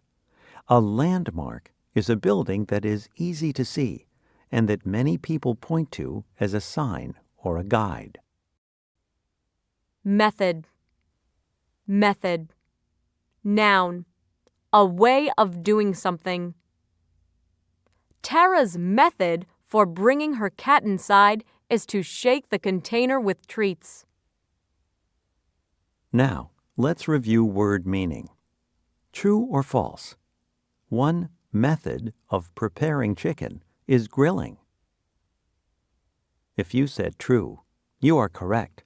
A landmark is a building that is easy to see and that many people point to as a sign or a guide. Method. Method. Noun. A way of doing something. Tara's method for bringing her cat inside is to shake the container with treats. Now, let's review word meaning. True or false? One method of preparing chicken is grilling. If you said true, you are correct.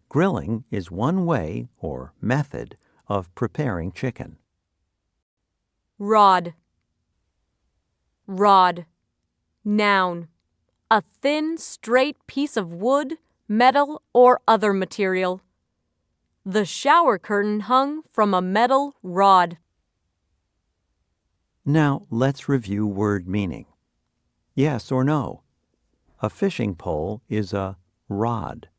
Grilling is one way or method of preparing chicken. Rod. Rod. Noun. A thin, straight piece of wood, metal, or other material. The shower curtain hung from a metal rod. Now let's review word meaning. Yes or no? A fishing pole is a rod.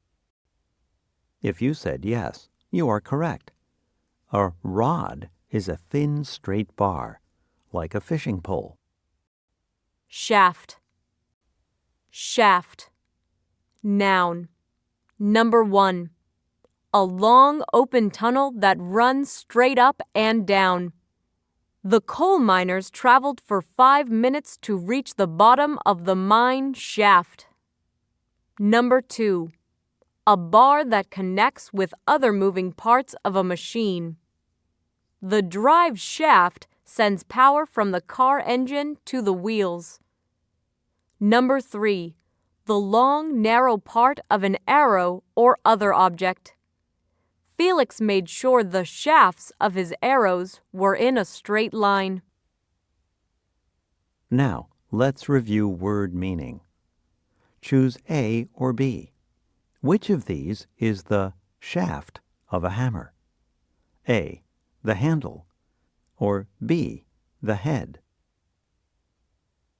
If you said yes, you are correct. A rod is a thin, straight bar, like a fishing pole. Shaft. Shaft. Noun. Number 1. A long open tunnel that runs straight up and down. The coal miners traveled for 5 minutes to reach the bottom of the mine shaft. Number 2. A bar that connects with other moving parts of a machine. The drive shaft sends power from the car engine to the wheels. Number 3. The long, narrow part of an arrow or other object. Felix made sure the shafts of his arrows were in a straight line. Now, let's review word meaning. Choose A or B. Which of these is the shaft of a hammer? A, the handle, or B, the head?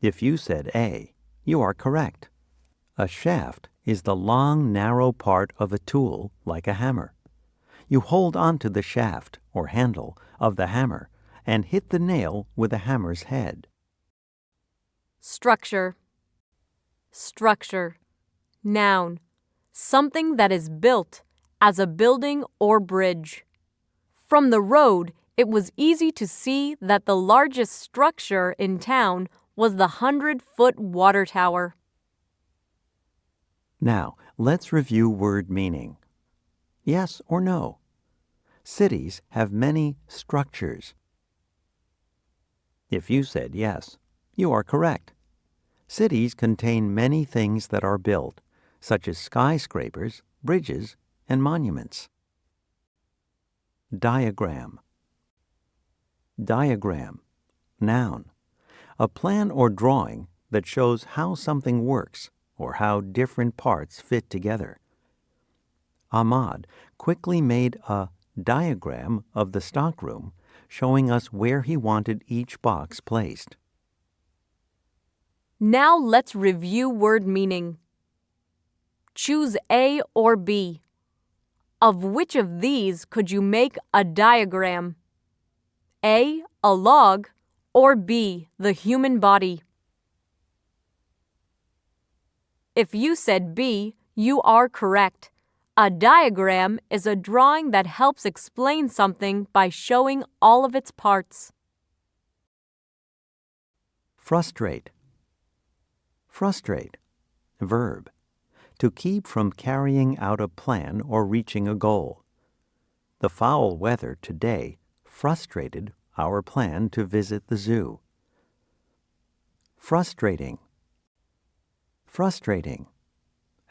If you said A, you are correct. A shaft is the long, narrow part of a tool like a hammer. You hold onto the shaft or handle of the hammer and hit the nail with the hammer's head. Structure. Structure. Noun. Something that is built, as a building or bridge. From the road, it was easy to see that the largest structure in town was the 100-foot water tower. Now, let's review word meaning. Yes or no? Cities have many structures. If you said yes, you are correct. Cities contain many things that are built, such as skyscrapers, bridges, and monuments. Diagram. Diagram. Noun. A plan or drawing that shows how something works or how different parts fit together. Ahmad quickly made a diagram of the stockroom, showing us where he wanted each box placed. Now let's review word meaning. Choose A or B. Of which of these could you make a diagram? A, a log, or B, the human body? If you said B, you are correct. A diagram is a drawing that helps explain something by showing all of its parts. Frustrate. Frustrate. Verb. To keep from carrying out a plan or reaching a goal. The foul weather today frustrated our plan to visit the zoo. Frustrating. Frustrating.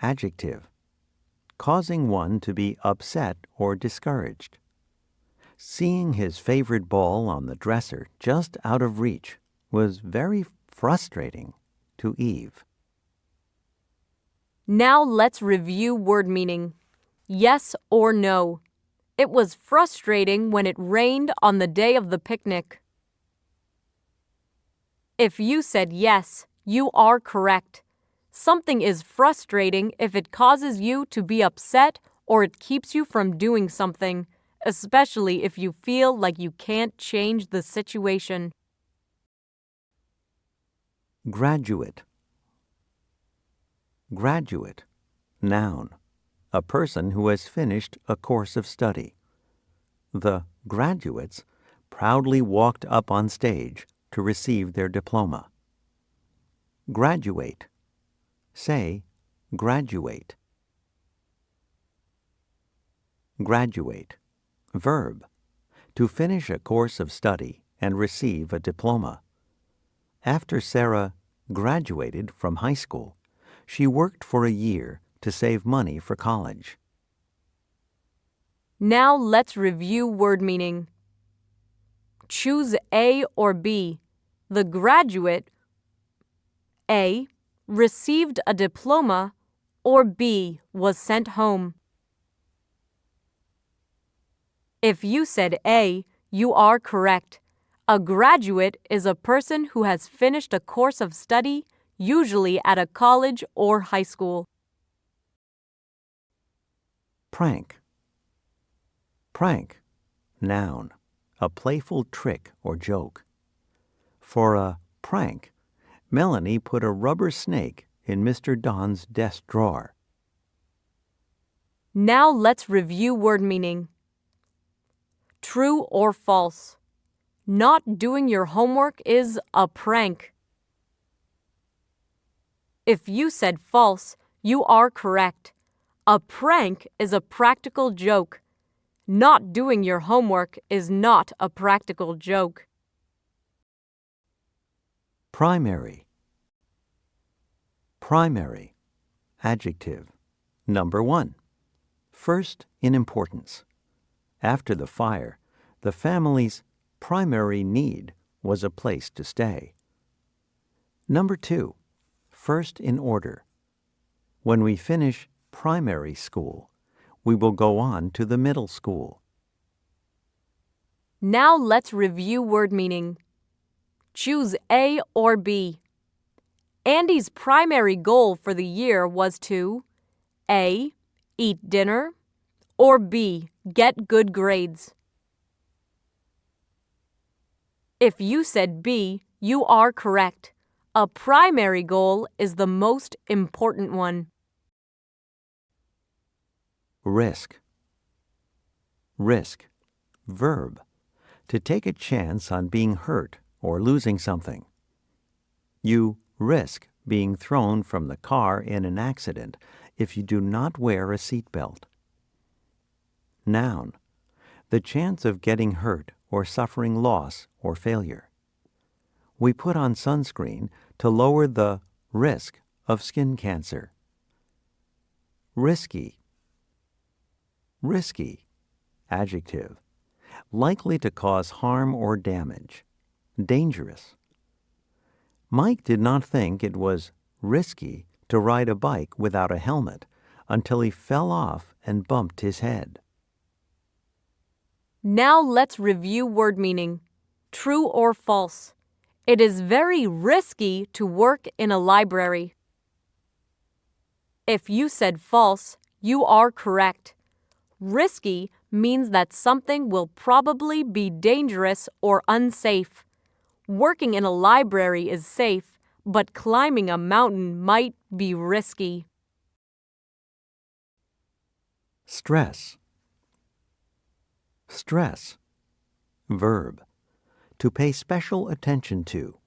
Adjective. Causing one to be upset or discouraged. Seeing his favorite ball on the dresser just out of reach was very frustrating to Eve. Now let's review word meaning. Yes or no. It was frustrating when it rained on the day of the picnic. If you said yes, you are correct. Something is frustrating if it causes you to be upset or it keeps you from doing something, especially if you feel like you can't change the situation. Graduate. Graduate. Noun. A person who has finished a course of study. The graduates proudly walked up on stage to receive their diploma. Graduate. Say, graduate. Graduate. Verb. To finish a course of study and receive a diploma. After Sarah graduated from high school, she worked for a year to save money for college. Now let's review word meaning. Choose A or B. The graduate, A, received a diploma, or B, was sent home. If you said A, you are correct. A graduate is a person who has finished a course of study, usually at a college or high school. Prank. Prank, noun, a playful trick or joke. For a prank, Melanie put a rubber snake in Mr. Don's desk drawer. Now let's review word meaning. True or false? Not doing your homework is a prank. If you said false, you are correct. A prank is a practical joke. Not doing your homework is not a practical joke. Primary. Primary, adjective, number 1. First in importance. After the fire, the family's primary need was a place to stay. Number 2. First in order. When we finish primary school, we will go on to the middle school. Now let's review word meaning. Choose A or B. Andy's primary goal for the year was to A. Eat dinner, or B. Get good grades. If you said B, you are correct. A primary goal is the most important one. Risk. Risk, verb, to take a chance on being hurt or losing something. You risk being thrown from the car in an accident if you do not wear a seatbelt. Noun, the chance of getting hurt or suffering loss or failure. We put on sunscreen to lower the risk of skin cancer. Risky. Risky, adjective, likely to cause harm or damage. Dangerous. Mike did not think it was risky to ride a bike without a helmet until he fell off and bumped his head. Now let's review word meaning. True or false? It is very risky to work in a library. If you said false, you are correct. Risky means that something will probably be dangerous or unsafe. Working in a library is safe, but climbing a mountain might be risky. Stress. Stress, verb, to pay special attention to.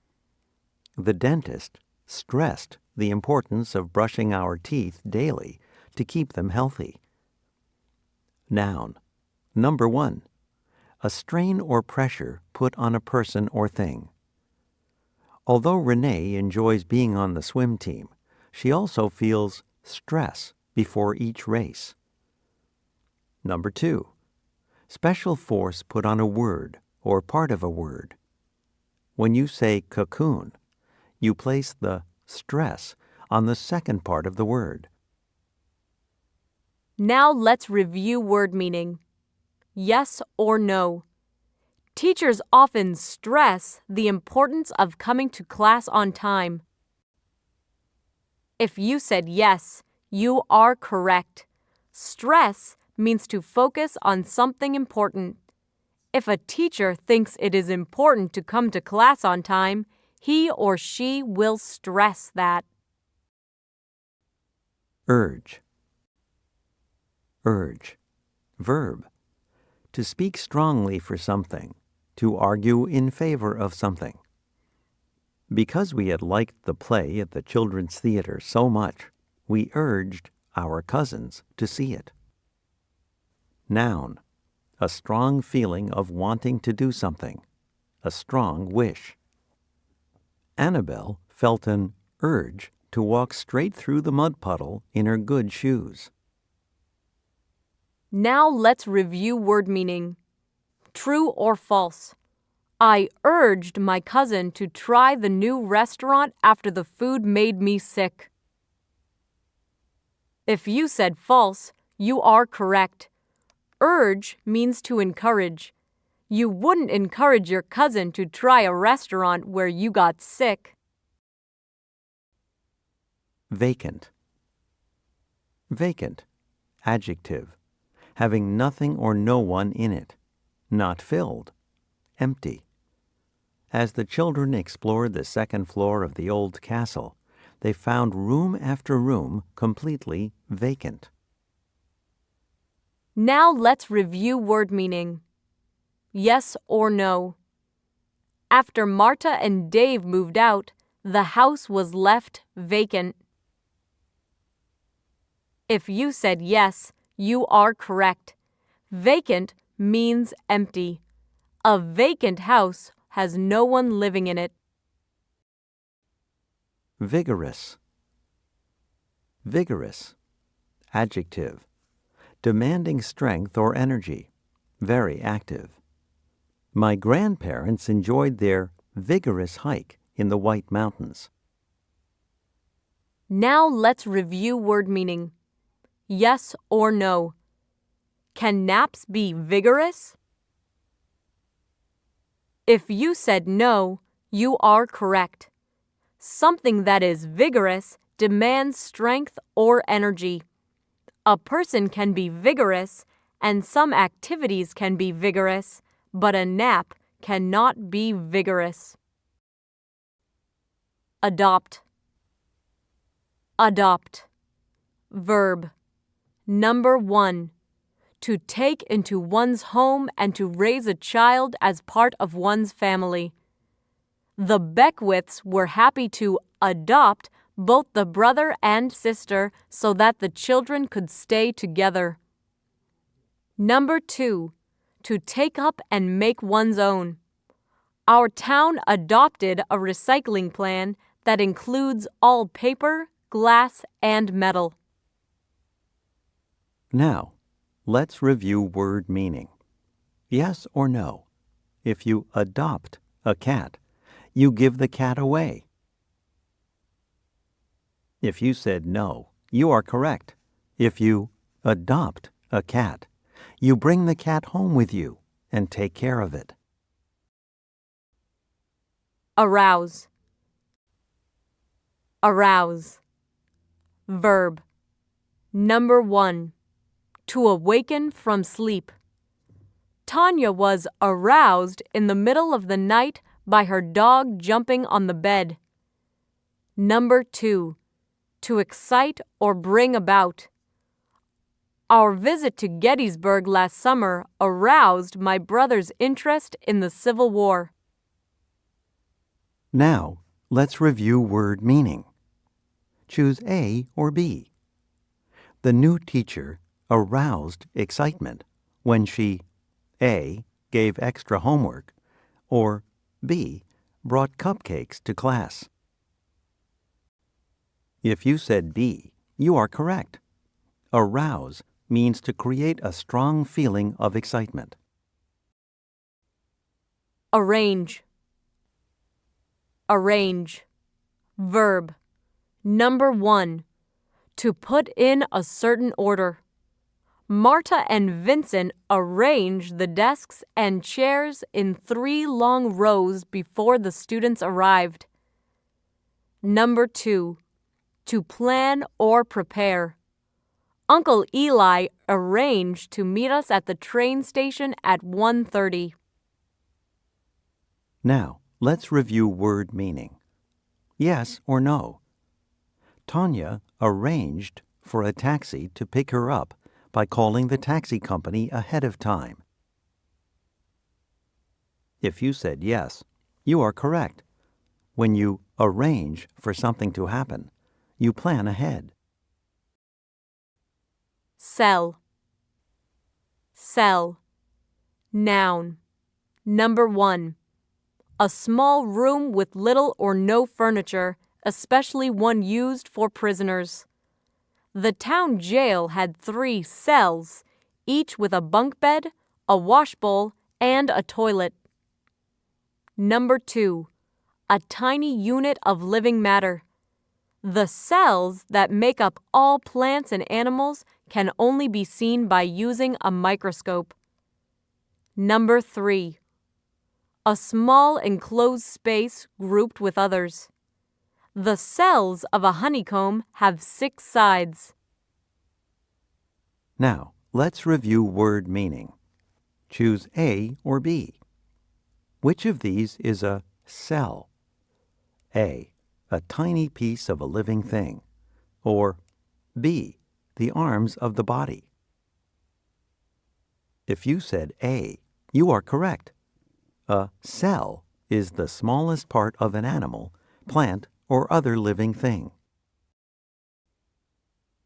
The dentist stressed the importance of brushing our teeth daily to keep them healthy. Noun, number 1, a strain or pressure put on a person or thing. Although Renee enjoys being on the swim team, she also feels stress before each race. Number 2, special force put on a word or part of a word. When you say cocoon, you place the stress on the second part of the word. Now let's review word meaning. Yes or no. Teachers often stress the importance of coming to class on time. If you said yes, you are correct. Stress means to focus on something important. If a teacher thinks it is important to come to class on time, he or she will stress that. Urge. Urge, verb, to speak strongly for something, to argue in favor of something. Because we had liked the play at the Children's Theater so much, we urged our cousins to see it. Noun, a strong feeling of wanting to do something, a strong wish. Annabelle felt an urge to walk straight through the mud puddle in her good shoes. Now let's review word meaning. True or false? I urged my cousin to try the new restaurant after the food made me sick. If you said false, you are correct. urge means to encourage. You wouldn't encourage your cousin to try a restaurant where you got sick. Vacant. Vacant. Adjective. Having nothing or no one in it. Not filled. Empty. As the children explored the second floor of the old castle, they found room after room completely vacant. Now let's review word meaning. Yes or no. After Marta and Dave moved out, the house was left vacant. If you said yes, you are correct. Vacant means empty. A vacant house has no one living in it. Vigorous. Vigorous. Adjective. Demanding strength or energy. Very active. My grandparents enjoyed their vigorous hike in the White Mountains. Now let's review word meaning. Yes or no. Can naps be vigorous? If you said no, you are correct. Something that is vigorous demands strength or energy. A person can be vigorous, and some activities can be vigorous, but a nap cannot be vigorous. Adopt. Adopt. Verb. Number 1. To take into one's home and to raise a child as part of one's family. The Beckwiths were happy to adopt both the brother and sister so that the children could stay together. Number 2. To take up and make one's own. Our town adopted a recycling plan that includes all paper, glass, and metal. Now, let's review word meaning. Yes or no. If you adopt a cat, you give the cat away. If you said no, you are correct. If you adopt a cat, you bring the cat home with you and take care of it. Arouse. Arouse. Verb. Number 1. To awaken from sleep. Tanya was aroused in the middle of the night by her dog jumping on the bed. Number 2. To excite or bring about. Our visit to Gettysburg last summer aroused my brother's interest in the Civil War. Now, let's review word meaning. Choose A or B. The new teacher aroused excitement when she A. gave extra homework, or B. brought cupcakes to class. If you said B, you are correct. Arouse means to create a strong feeling of excitement. Arrange. Arrange. Verb. Number 1. To put in a certain order. Marta and Vincent arranged the desks and chairs in 3 long rows before the students arrived. Number 2. To plan or prepare. Uncle Eli arranged to meet us at the train station at 1:30. Now, let's review word meaning. Yes or no. Tanya arranged for a taxi to pick her up by calling the taxi company ahead of time. If you said yes, you are correct. When you arrange for something to happen, you plan ahead. Sell. Sell. Noun. Number 1. A small room with little or no furniture, especially one used for prisoners. The town jail had 3 cells, each with a bunk bed, a washbowl, and a toilet. Number 2. A tiny unit of living matter. The cells that make up all plants and animals can only be seen by using a microscope. Number 3. A small enclosed space grouped with others. The cells of a honeycomb have 6 sides. Now, let's review word meaning. Choose A or B. Which of these is a cell? A tiny piece of a living thing. Or B, the arms of the body. If you said A, you are correct. A cell is the smallest part of an animal, plant, or other living thing.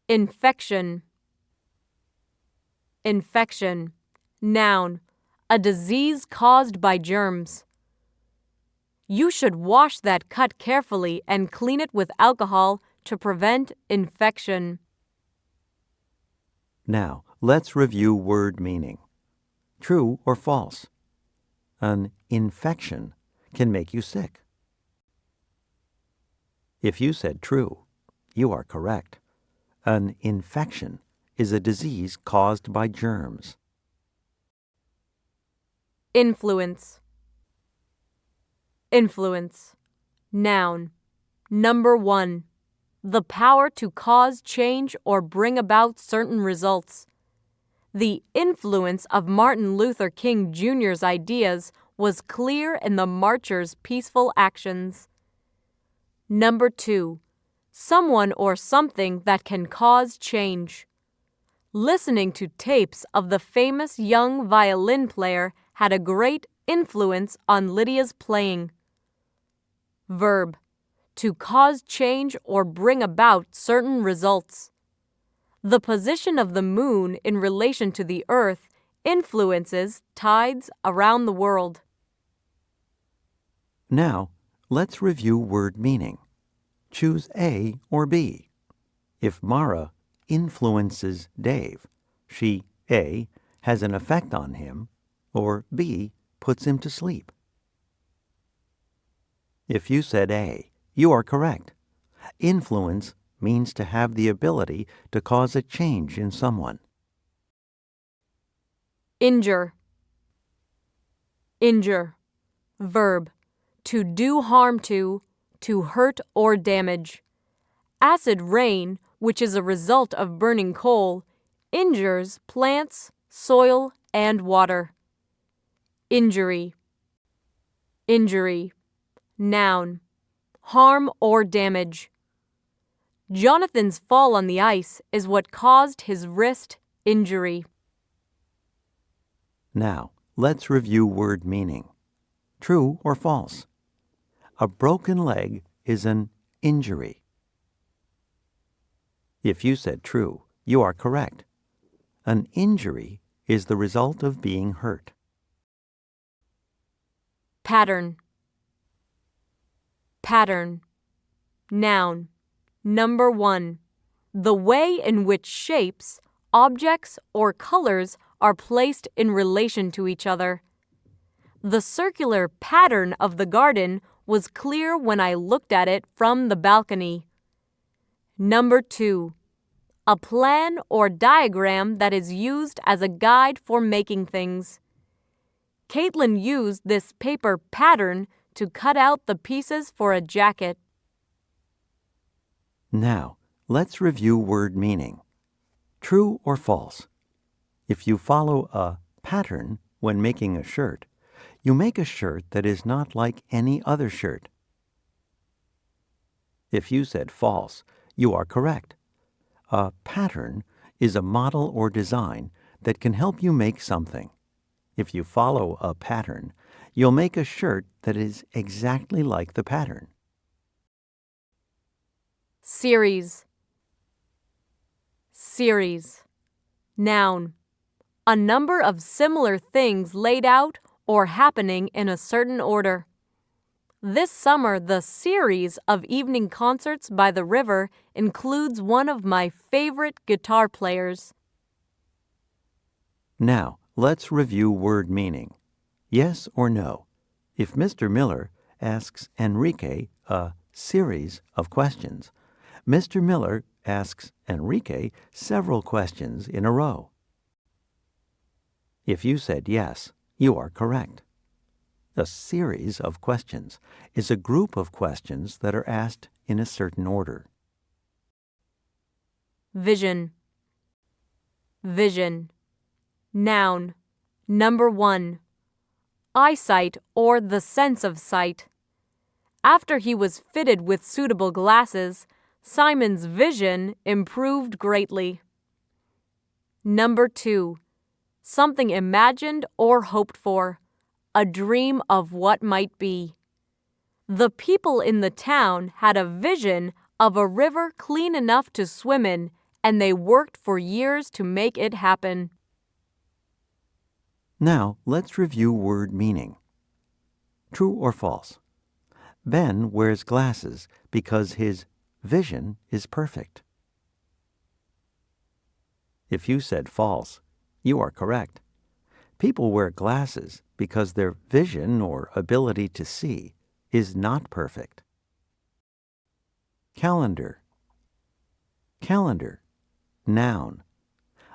Infection. Infection. Noun. A disease caused by germs. You should wash that cut carefully and clean it with alcohol to prevent infection. Now, let's review word meaning. True or false? An infection can make you sick. If you said true, you are correct. An infection is a disease caused by germs. Influence. Influence. Noun. Number 1. The power to cause change or bring about certain results. The influence of Martin Luther King Jr.'s ideas was clear in the marchers' peaceful actions. Number 2. Someone or something that can cause change. Listening to tapes of the famous young violin player had a great influence on Lydia's playing. Verb. To cause change or bring about certain results. The position of the moon in relation to the earth influences tides around the world. Now, let's review word meaning. Choose A or B. If Mara influences Dave, she A, has an effect on him, or B, puts him to sleep. If you said A, you are correct. Influence means to have the ability to cause a change in someone. Injure. Injure. Verb. To do harm to hurt or damage. Acid rain, which is a result of burning coal, injures plants, soil, and water. Injury. Injury. Noun. Harm or damage. Jonathan's fall on the ice is what caused his wrist injury. Now, let's review word meaning. True or false? A broken leg is an injury. If you said true, you are correct. An injury is the result of being hurt. Pattern. Pattern. Noun. Number 1. The way in which shapes, objects, or colors are placed in relation to each other. The circular pattern of the garden was clear when I looked at it from the balcony. Number 2. A plan or diagram that is used as a guide for making things. Caitlin used this paper pattern to cut out the pieces for a jacket. Now, let's review word meaning. True or false? If you follow a pattern when making a shirt, you make a shirt that is not like any other shirt. If you said false, you are correct. A pattern is a model or design that can help you make something. If you follow a pattern, you'll make a shirt that is exactly like the pattern. Series. Series. Noun. A number of similar things laid out or happening in a certain order. This summer, the series of evening concerts by the river includes one of my favorite guitar players. Now, let's review word meaning. Yes or no? If Mr. Miller asks Enrique a series of questions, Mr. Miller asks Enrique several questions in a row. If you said yes, you are correct. A series of questions is a group of questions that are asked in a certain order. Vision. Vision. Noun. Number 1. Eyesight or the sense of sight. After he was fitted with suitable glasses, Simon's vision improved greatly. Number 2. Something imagined or hoped for. A dream of what might be. The people in the town had a vision of a river clean enough to swim in, and they worked for years to make it happen. Now, let's review word meaning. True or false? Ben wears glasses because his vision is perfect. If you said false, you are correct. People wear glasses because their vision or ability to see is not perfect. Calendar. Calendar. Noun.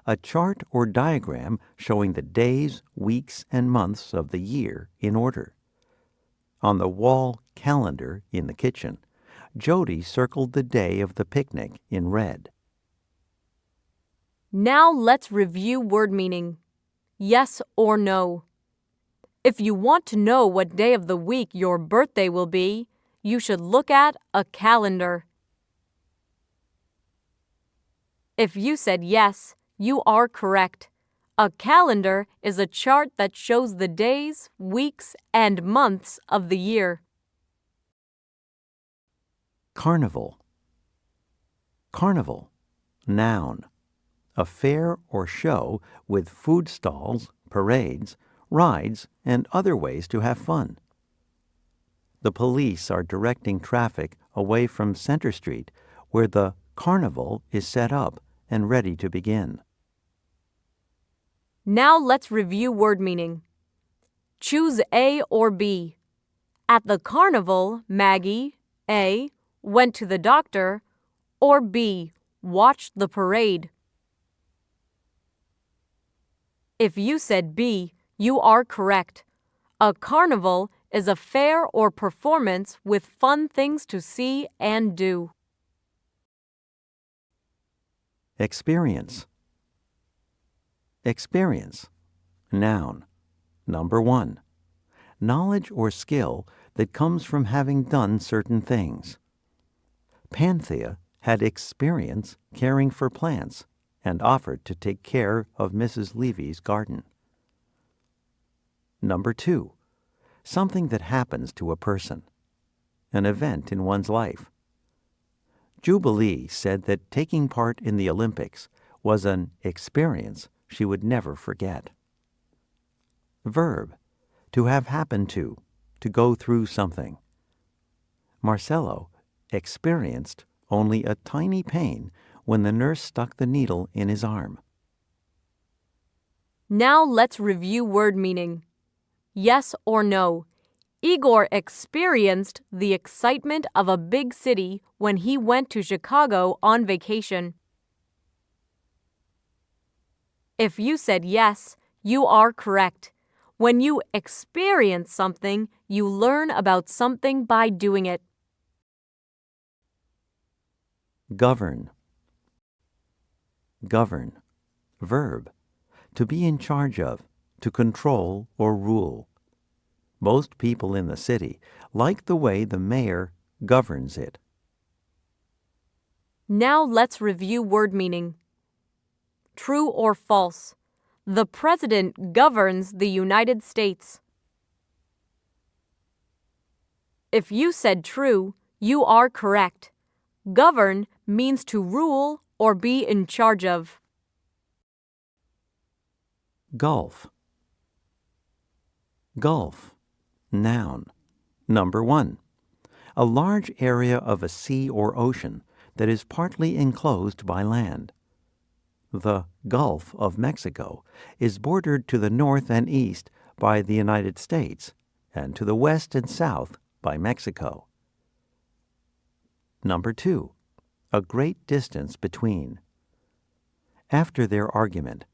A chart or diagram showing the days, weeks, and months of the year in order. On the wall calendar in the kitchen, Jody circled the day of the picnic in red. Now let's review word meaning. Yes or no. If you want to know what day of the week your birthday will be, you should look at a calendar. If you said yes, you are correct. A calendar is a chart that shows the days, weeks, and months of the year. Carnival. Carnival. Noun. A fair or show with food stalls, parades, rides, and other ways to have fun. The police are directing traffic away from Center Street, where the carnival is set up and ready to begin. Now let's review word meaning. Choose A or B. At the carnival, Maggie, A, went to the doctor, or B, watched the parade. If you said B, you are correct. A carnival is a fair or performance with fun things to see and do. Experience. Experience. Noun. Number 1. Knowledge or skill that comes from having done certain things. Panthea had experience caring for plants and offered to take care of Mrs. Levy's garden. Number 2. Something that happens to a person. An event in one's life. Jubilee said that taking part in the Olympics was an experience she would never forget. Verb. To have happened to go through something. Marcelo experienced only a tiny pain when the nurse stuck the needle in his arm. Now let's review word meaning. Yes or no. Igor experienced the excitement of a big city when he went to Chicago on vacation. If you said yes, you are correct. When you experience something, you learn about something by doing it. Govern. Govern. Verb. To be in charge of, to control or rule. Most people in the city like the way the mayor governs it. Now let's review word meaning. True or false? The president governs the United States. If you said true, you are correct. Govern means to rule or be in charge of. Gulf. Gulf. Noun. Number 1. A large area of a sea or ocean that is partly enclosed by land. The Gulf of Mexico is bordered to the north and east by the United States and to the west and south by Mexico. Number 2. a great distance between. After their argument,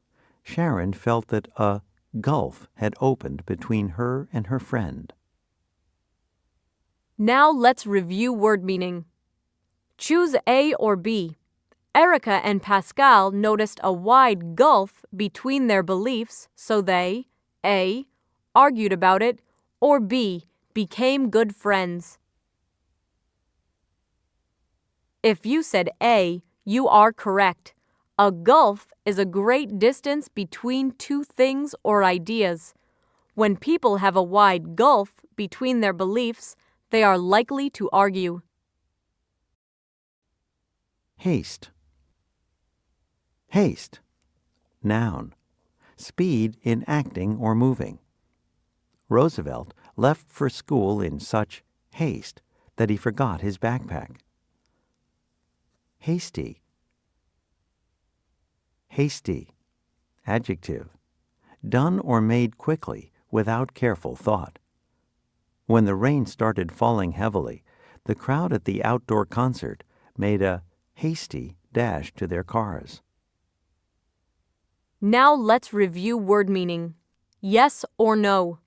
Sharon felt that a gulf had opened between her and her friend. Now let's review word meaning. Choose A or B. Erica and Pascal noticed a wide gulf between their beliefs, so they A. argued about it, or B. became good friends. If you said A, you are correct. A gulf is a great distance between two things or ideas. When people have a wide gulf between their beliefs, they are likely to argue. Haste. Haste. Noun. Speed in acting or moving. Roosevelt left for school in such haste that he forgot his backpack. Hasty. Hasty. Adjective. Done or made quickly without careful thought. When the rain started falling heavily, the crowd at the outdoor concert made a hasty dash to their cars. Now let's review word meaning. Yes or no.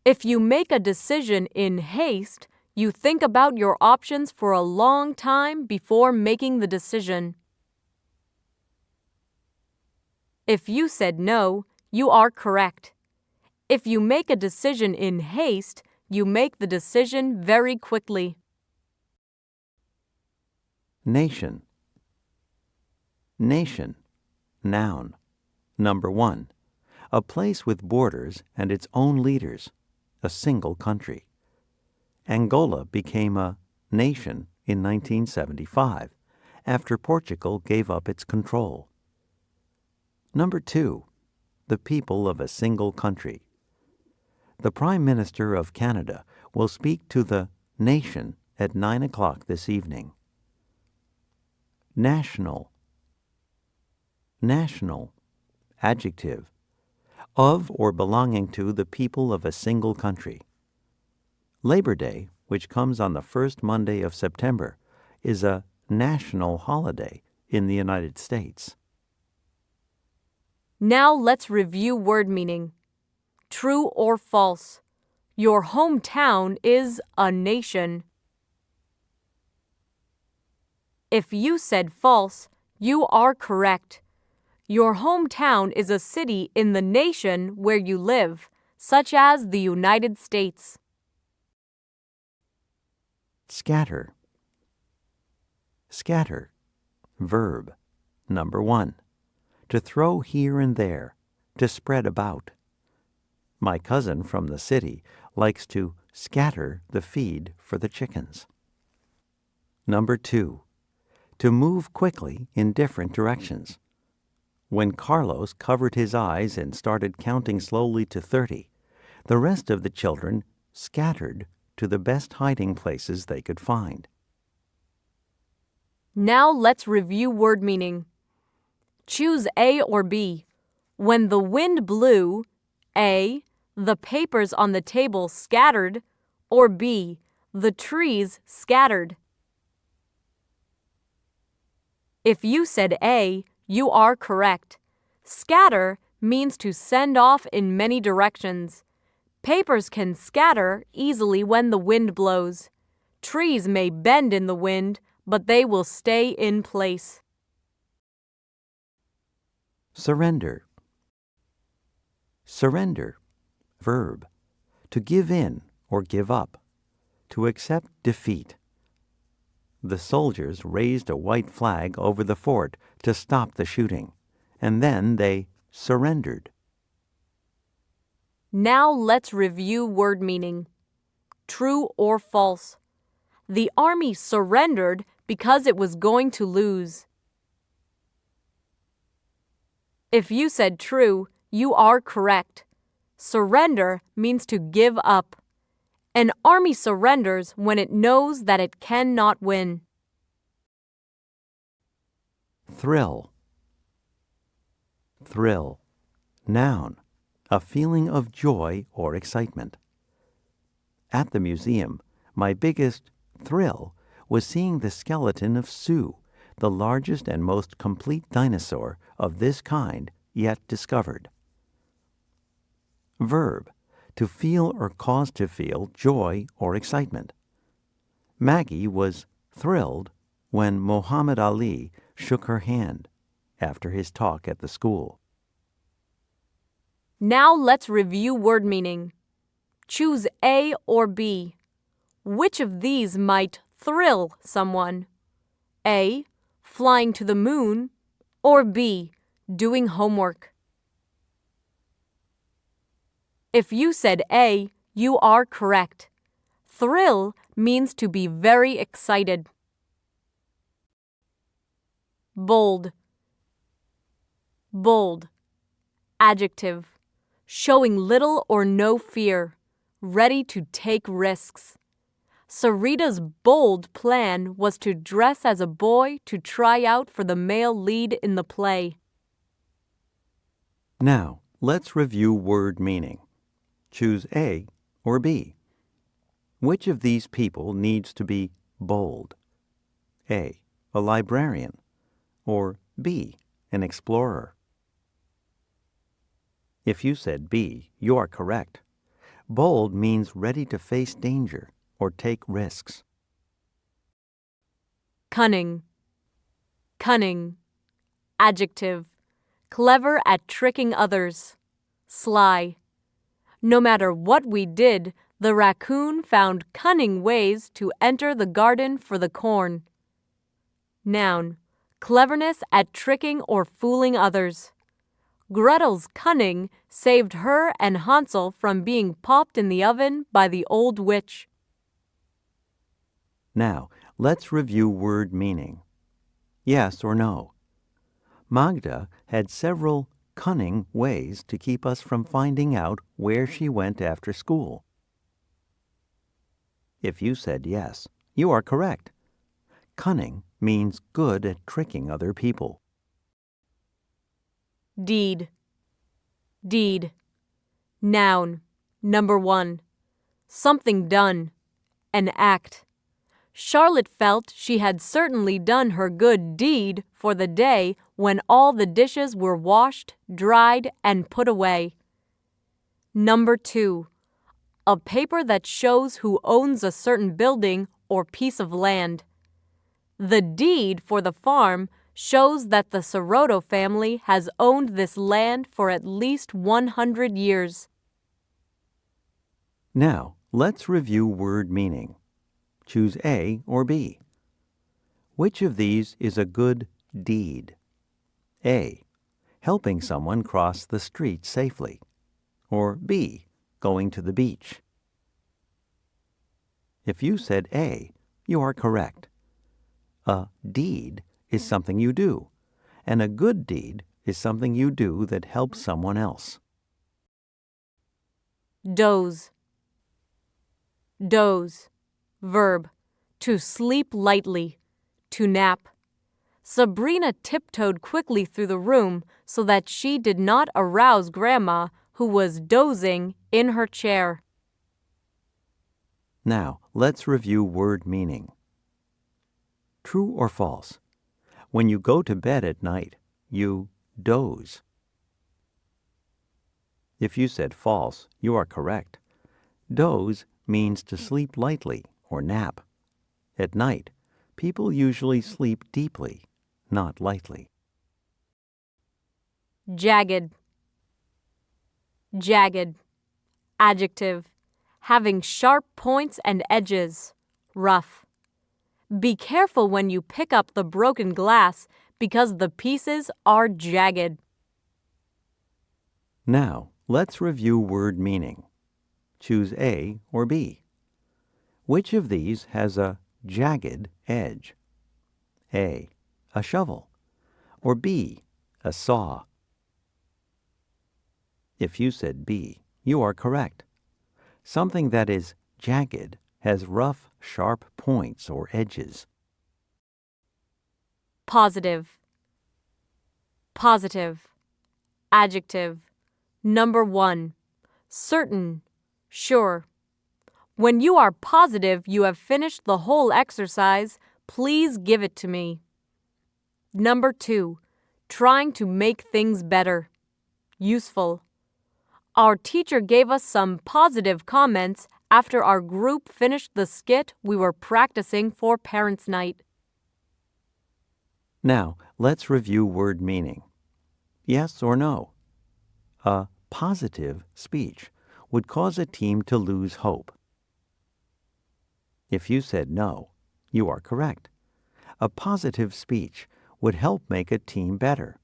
If you make a decision in haste, you think about your options for a long time before making the decision. If you said no, you are correct. If you make a decision in haste, you make the decision very quickly. Nation. Nation. Noun. Number 1. A place with borders and its own leaders, a single country. Angola became a nation in 1975 after Portugal gave up its control. Number 2. The people of a single country. The Prime Minister of Canada will speak to the nation at 9 o'clock this evening. National. National. Adjective. Of or belonging to the people of a single country. Labor Day, which comes on the first Monday of September, is a national holiday in the United States. Now let's review word meaning. True or false. Your hometown is a nation. If you said false, you are correct. Your hometown is a city in the nation where you live, such as the United States. Scatter. Scatter. Verb. Number 1. To throw here and there, to spread about. My cousin from the city likes to scatter the feed for the chickens. Number 2. To move quickly in different directions. When Carlos covered his eyes and started counting slowly to 30, the rest of the children scattered to the best hiding places they could find. Now let's review word meaning. Choose A or B. When the wind blew, A. The papers on the table scattered, or B. The trees scattered. If you said A, you are correct. Scatter means to send off in many directions. Papers can scatter easily when the wind blows. Trees may bend in the wind, but they will stay in place. Surrender. Surrender. Verb. To give in or give up. To accept defeat. The soldiers raised a white flag over the fort to stop the shooting, and then they surrendered. Now let's review word meaning. True or false. The army surrendered because it was going to lose. If you said true, you are correct. Surrender means to give up. An army surrenders when it knows that it cannot win. Thrill. Thrill. Noun. A feeling of joy or excitement. At the museum, my biggest thrill was seeing the skeleton of Sue the largest and most complete dinosaur of this kind yet discovered. Verb, to feel or cause to feel joy or excitement. Maggie was thrilled when Muhammad Ali shook her hand after his talk at the school. Now let's review word meaning. Choose A or B. Which of these might thrill someone? A, flying to the moon, or B, doing homework? If you said A, you are correct. Thrill means to be very excited. Bold. Bold. Adjective. Showing little or no fear. Ready to take risks. Sarita's bold plan was to dress as a boy to try out for the male lead in the play. Now, let's review word meaning. Choose A or B. Which of these people needs to be bold? A, a librarian, or B, an explorer? If you said B, you are correct. Bold means ready to face danger or take risks. Cunning. Cunning. Adjective. Clever at tricking others. Sly. No matter what we did, the raccoon found cunning ways to enter the garden for the corn. Noun. Cleverness at tricking or fooling others. Gretel's cunning saved her and Hansel from being popped in the oven by the old witch. Now, let's review word meaning. Yes or no. Magda had several cunning ways to keep us from finding out where she went after school. If you said yes, you are correct. Cunning means good at tricking other people. Deed. Deed. Noun. Number 1. Something done. An act. Charlotte felt she had certainly done her good deed for the day when all the dishes were washed, dried, and put away. Number 2. A paper that shows who owns a certain building or piece of land. The deed for the farm shows that the Soroto family has owned this land for at least 100 years. Now, let's review word meaning. Choose A or B. Which of these is a good deed? A, helping someone cross the street safely. Or B, going to the beach. If you said A, you are correct. A deed is something you do, and a good deed is something you do that helps someone else. Doze. Doze. Verb. To sleep lightly. To nap. Sabrina tiptoed quickly through the room so that she did not arouse Grandma, who was dozing in her chair. Now, let's review word meaning. True or false? When you go to bed at night, you doze. If you said false, you are correct. Doze means to sleep lightly or nap. At night, people usually sleep deeply, not lightly. Jagged. Jagged. Adjective. Having sharp points and edges. Rough. Be careful when you pick up the broken glass because the pieces are jagged. Now, let's review word meaning. Choose A or B. Which of these has a jagged edge? A, a shovel, or B, a saw? If you said B, you are correct. Something that is jagged has rough, sharp points or edges. Positive. Positive. Adjective. Number 1. Certain. Sure. When you are positive you have finished the whole exercise, please give it to me. Number 2, trying to make things better. Useful. Our teacher gave us some positive comments after our group finished the skit we were practicing for Parents' Night. Now, let's review word meaning. Yes or no? A positive speech would cause a team to lose hope. If you said no, you are correct. A positive speech would help make a team better.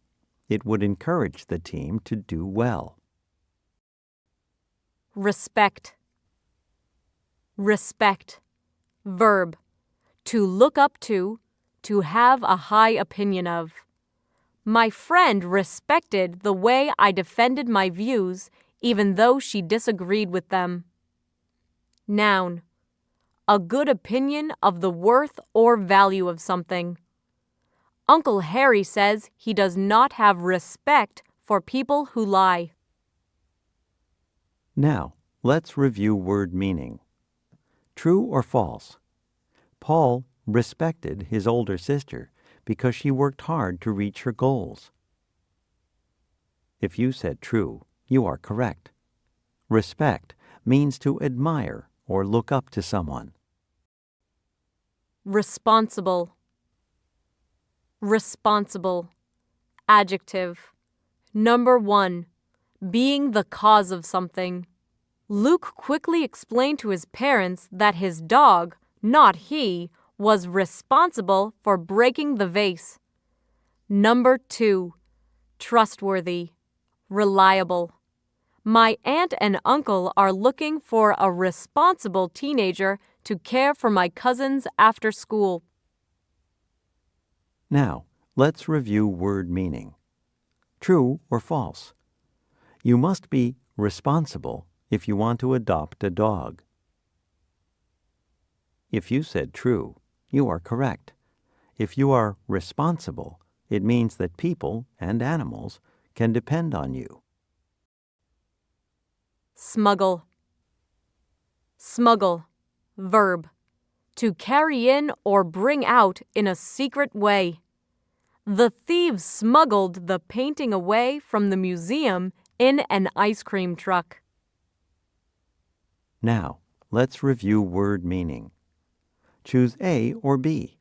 It would encourage the team to do well. Respect. Respect. Verb. To look up to have a high opinion of. My friend respected the way I defended my views even though she disagreed with them. Noun. A good opinion of the worth or value of something. Uncle Harry says he does not have respect for people who lie. Now, let's review word meaning. True or false? Paul respected his older sister because she worked hard to reach her goals. If you said true, you are correct. Respect means to admire or look up to someone. Responsible. Responsible. Adjective. Number 1, being the cause of something. Luke quickly explained to his parents that his dog, not he, was responsible for breaking the vase. Number 2, trustworthy. Reliable. My aunt and uncle are looking for a responsible teenager to care for my cousins after school. Now, let's review word meaning. True or false? You must be responsible if you want to adopt a dog. If you said true, you are correct. If you are responsible, it means that people and animals can depend on you. Smuggle. Smuggle. Verb. To carry in or bring out in a secret way. The thieves smuggled the painting away from the museum in an ice cream truck. Now, let's review word meaning. Choose A or B.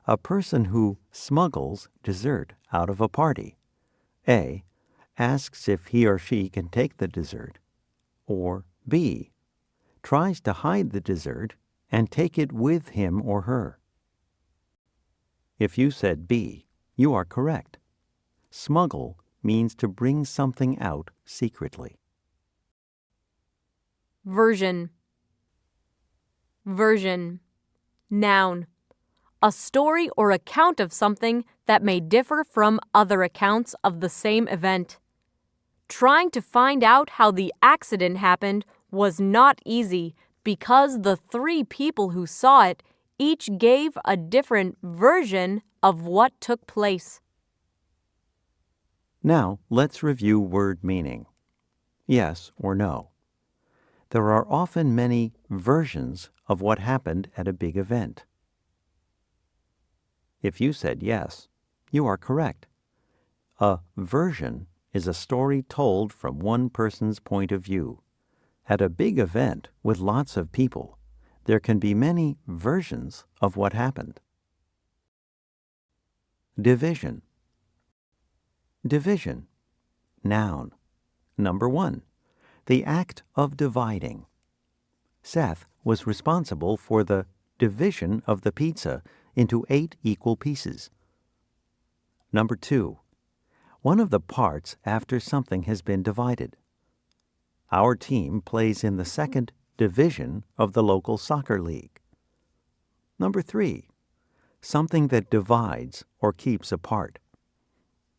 A person who smuggles dessert out of a party. A. Asks if he or she can take the dessert. Or B. Tries to hide the dessert and take it with him or her. If you said B, you are correct. Smuggle means to bring something out secretly. Version. Version. Noun. A story or account of something that may differ from other accounts of the same event. Trying to find out how the accident happened was not easy because the 3 people who saw it each gave a different version of what took place. Now, let's review word meaning. Yes or no. There are often many versions of what happened at a big event. If you said yes, you are correct. A version is a story told from one person's point of view. At a big event with lots of people, there can be many versions of what happened. Division. Division. Noun. Number 1. The act of dividing. Seth was responsible for the division of the pizza into 8 equal pieces. Number 2. One of the parts after something has been divided. Our team plays in the 2nd division of the local soccer league. Number 3. Something that divides or keeps apart.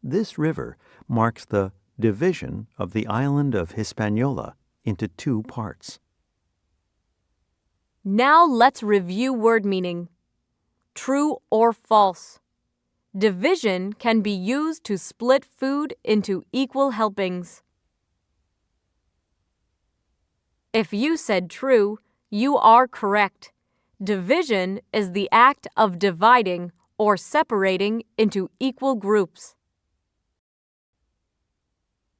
This river marks the division of the island of Hispaniola into 2 parts. Now let's review word meaning. True or false. Division can be used to split food into equal helpings. If you said true, you are correct. Division is the act of dividing or separating into equal groups.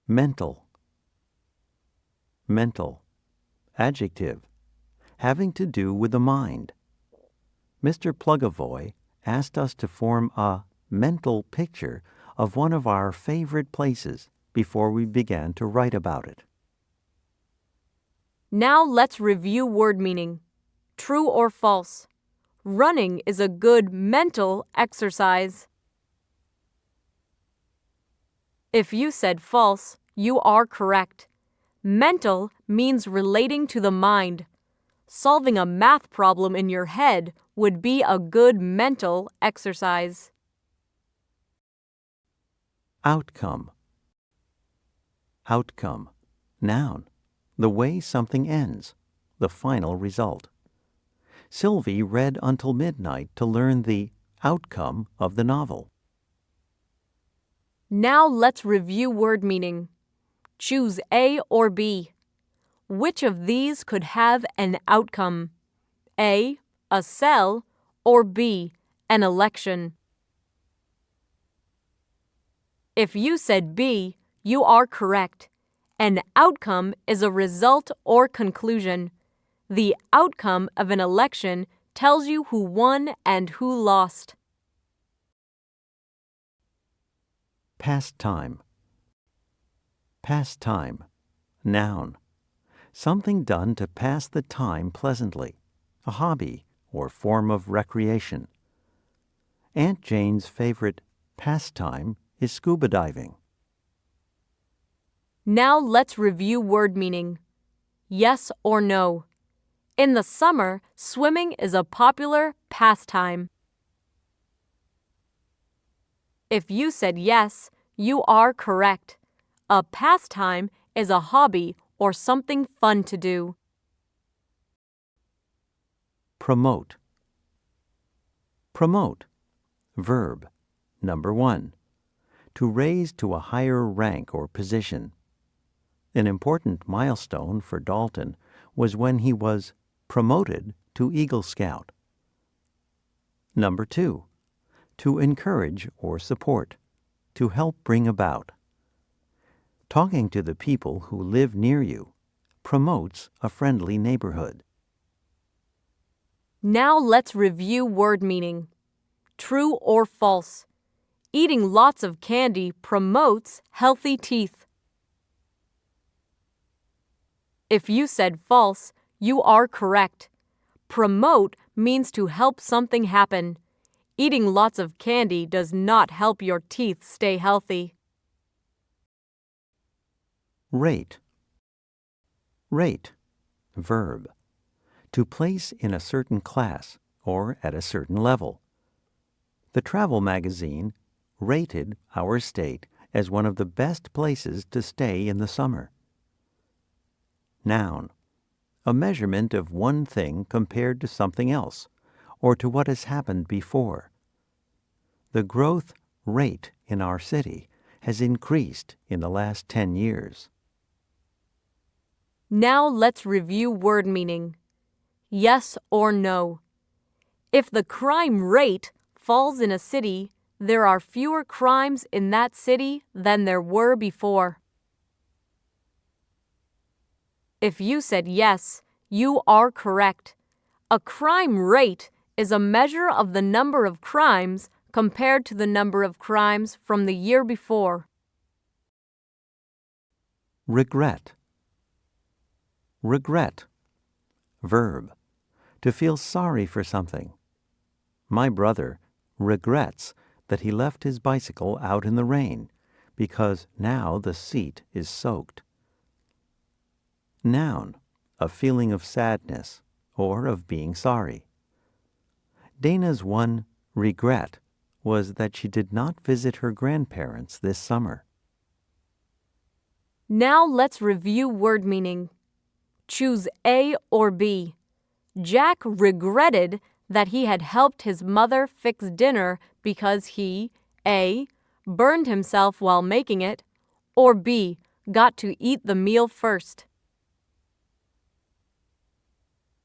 Mental. Mental. Adjective. Having to do with the mind. Mr. Plugavoy asked us to form a mental picture of one of our favorite places before we began to write about it. Now let's review word meaning. True or false? Running is a good mental exercise. If you said false, you are correct. Mental means relating to the mind. Solving a math problem in your head would be a good mental exercise. Outcome. Outcome. Noun. The way something ends. The final result. Sylvie read until midnight to learn the outcome of the novel. Now let's review word meaning. Choose A or B. Which of these could have an outcome? A cell, or B, an election? If you said B, you are correct. An outcome is a result or conclusion. The outcome of an election tells you who won and who lost. Pastime. Pastime. Noun. Something done to pass the time pleasantly, a hobby or form of recreation. Aunt Jane's favorite pastime is scuba diving. Now let's review word meaning. Yes or no? In the summer, swimming is a popular pastime. If you said yes, you are correct. A pastime is a hobby or something fun to do. Promote. Promote. Verb. Number 1. To raise to a higher rank or position. An important milestone for Dalton was when he was promoted to Eagle Scout. Number 2. To encourage or support. To help bring about. Talking to the people who live near you promotes a friendly neighborhood. Now let's review word meaning. True or false? Eating lots of candy promotes healthy teeth. If you said false, you are correct. Promote means to help something happen. Eating lots of candy does not help your teeth stay healthy. Rate. Rate. Verb. To place in a certain class or at a certain level. The travel magazine rated our state as one of the best places to stay in the summer. Noun. A measurement of one thing compared to something else, or to what has happened before. The growth rate in our city has increased in the last 10 years. Now let's review word meaning. Yes or no? If the crime rate falls in a city, there are fewer crimes in that city than there were before. If you said yes, you are correct. A crime rate is a measure of the number of crimes compared to the number of crimes from the year before. Regret. Regret. Verb. To feel sorry for something. My brother regrets that he left his bicycle out in the rain because now the seat is soaked. Noun. A feeling of sadness or of being sorry. Dana's one regret was that she did not visit her grandparents this summer. Now let's review word meaning. Choose A or B. Jack regretted that he had helped his mother fix dinner because he A. burned himself while making it, or B. got to eat the meal first.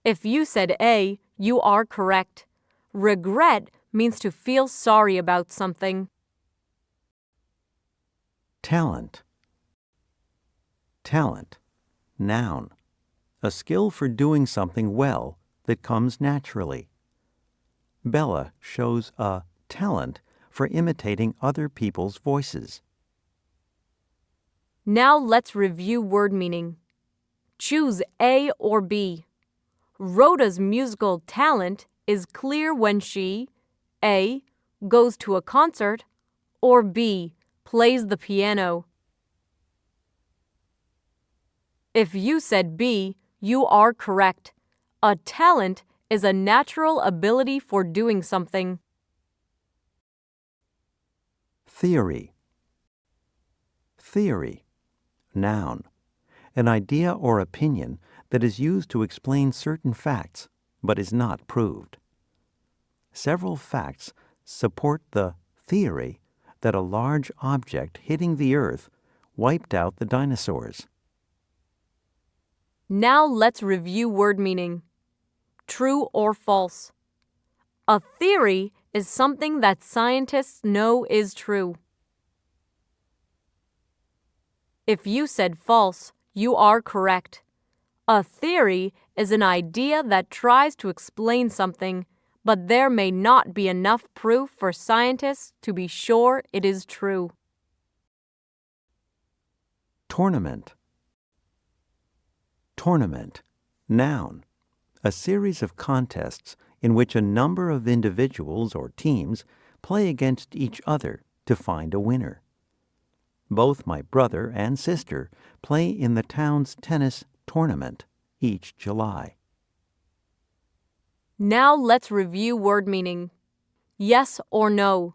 If you said A, you are correct. Regret means to feel sorry about something. Talent. Talent. Noun. A skill for doing something well that comes naturally. Bella shows a talent for imitating other people's voices. Now let's review word meaning. Choose A or B. Rhoda's musical talent is clear when she A. goes to a concert, or B. plays the piano. If you said B, you are correct. A talent is a natural ability for doing something. Theory. Theory. Noun. An idea or opinion that is used to explain certain facts, but is not proved. Several facts support the theory that a large object hitting the Earth wiped out the dinosaurs. Now let's review word meaning. True or false. A theory is something that scientists know is true. If you said false, you are correct. A theory is an idea that tries to explain something, but there may not be enough proof for scientists to be sure it is true. Tournament. Tournament. Noun. A series of contests in which a number of individuals or teams play against each other to find a winner. Both my brother and sister play in the town's tennis tournament each July. Now let's review word meaning. Yes or no.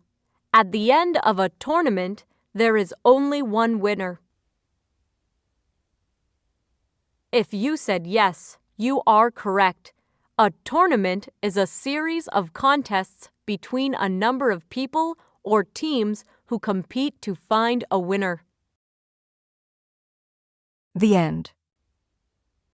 At the end of a tournament, there is only one winner. If you said yes, you are correct. A tournament is a series of contests between a number of people or teams who compete to find a winner. The end.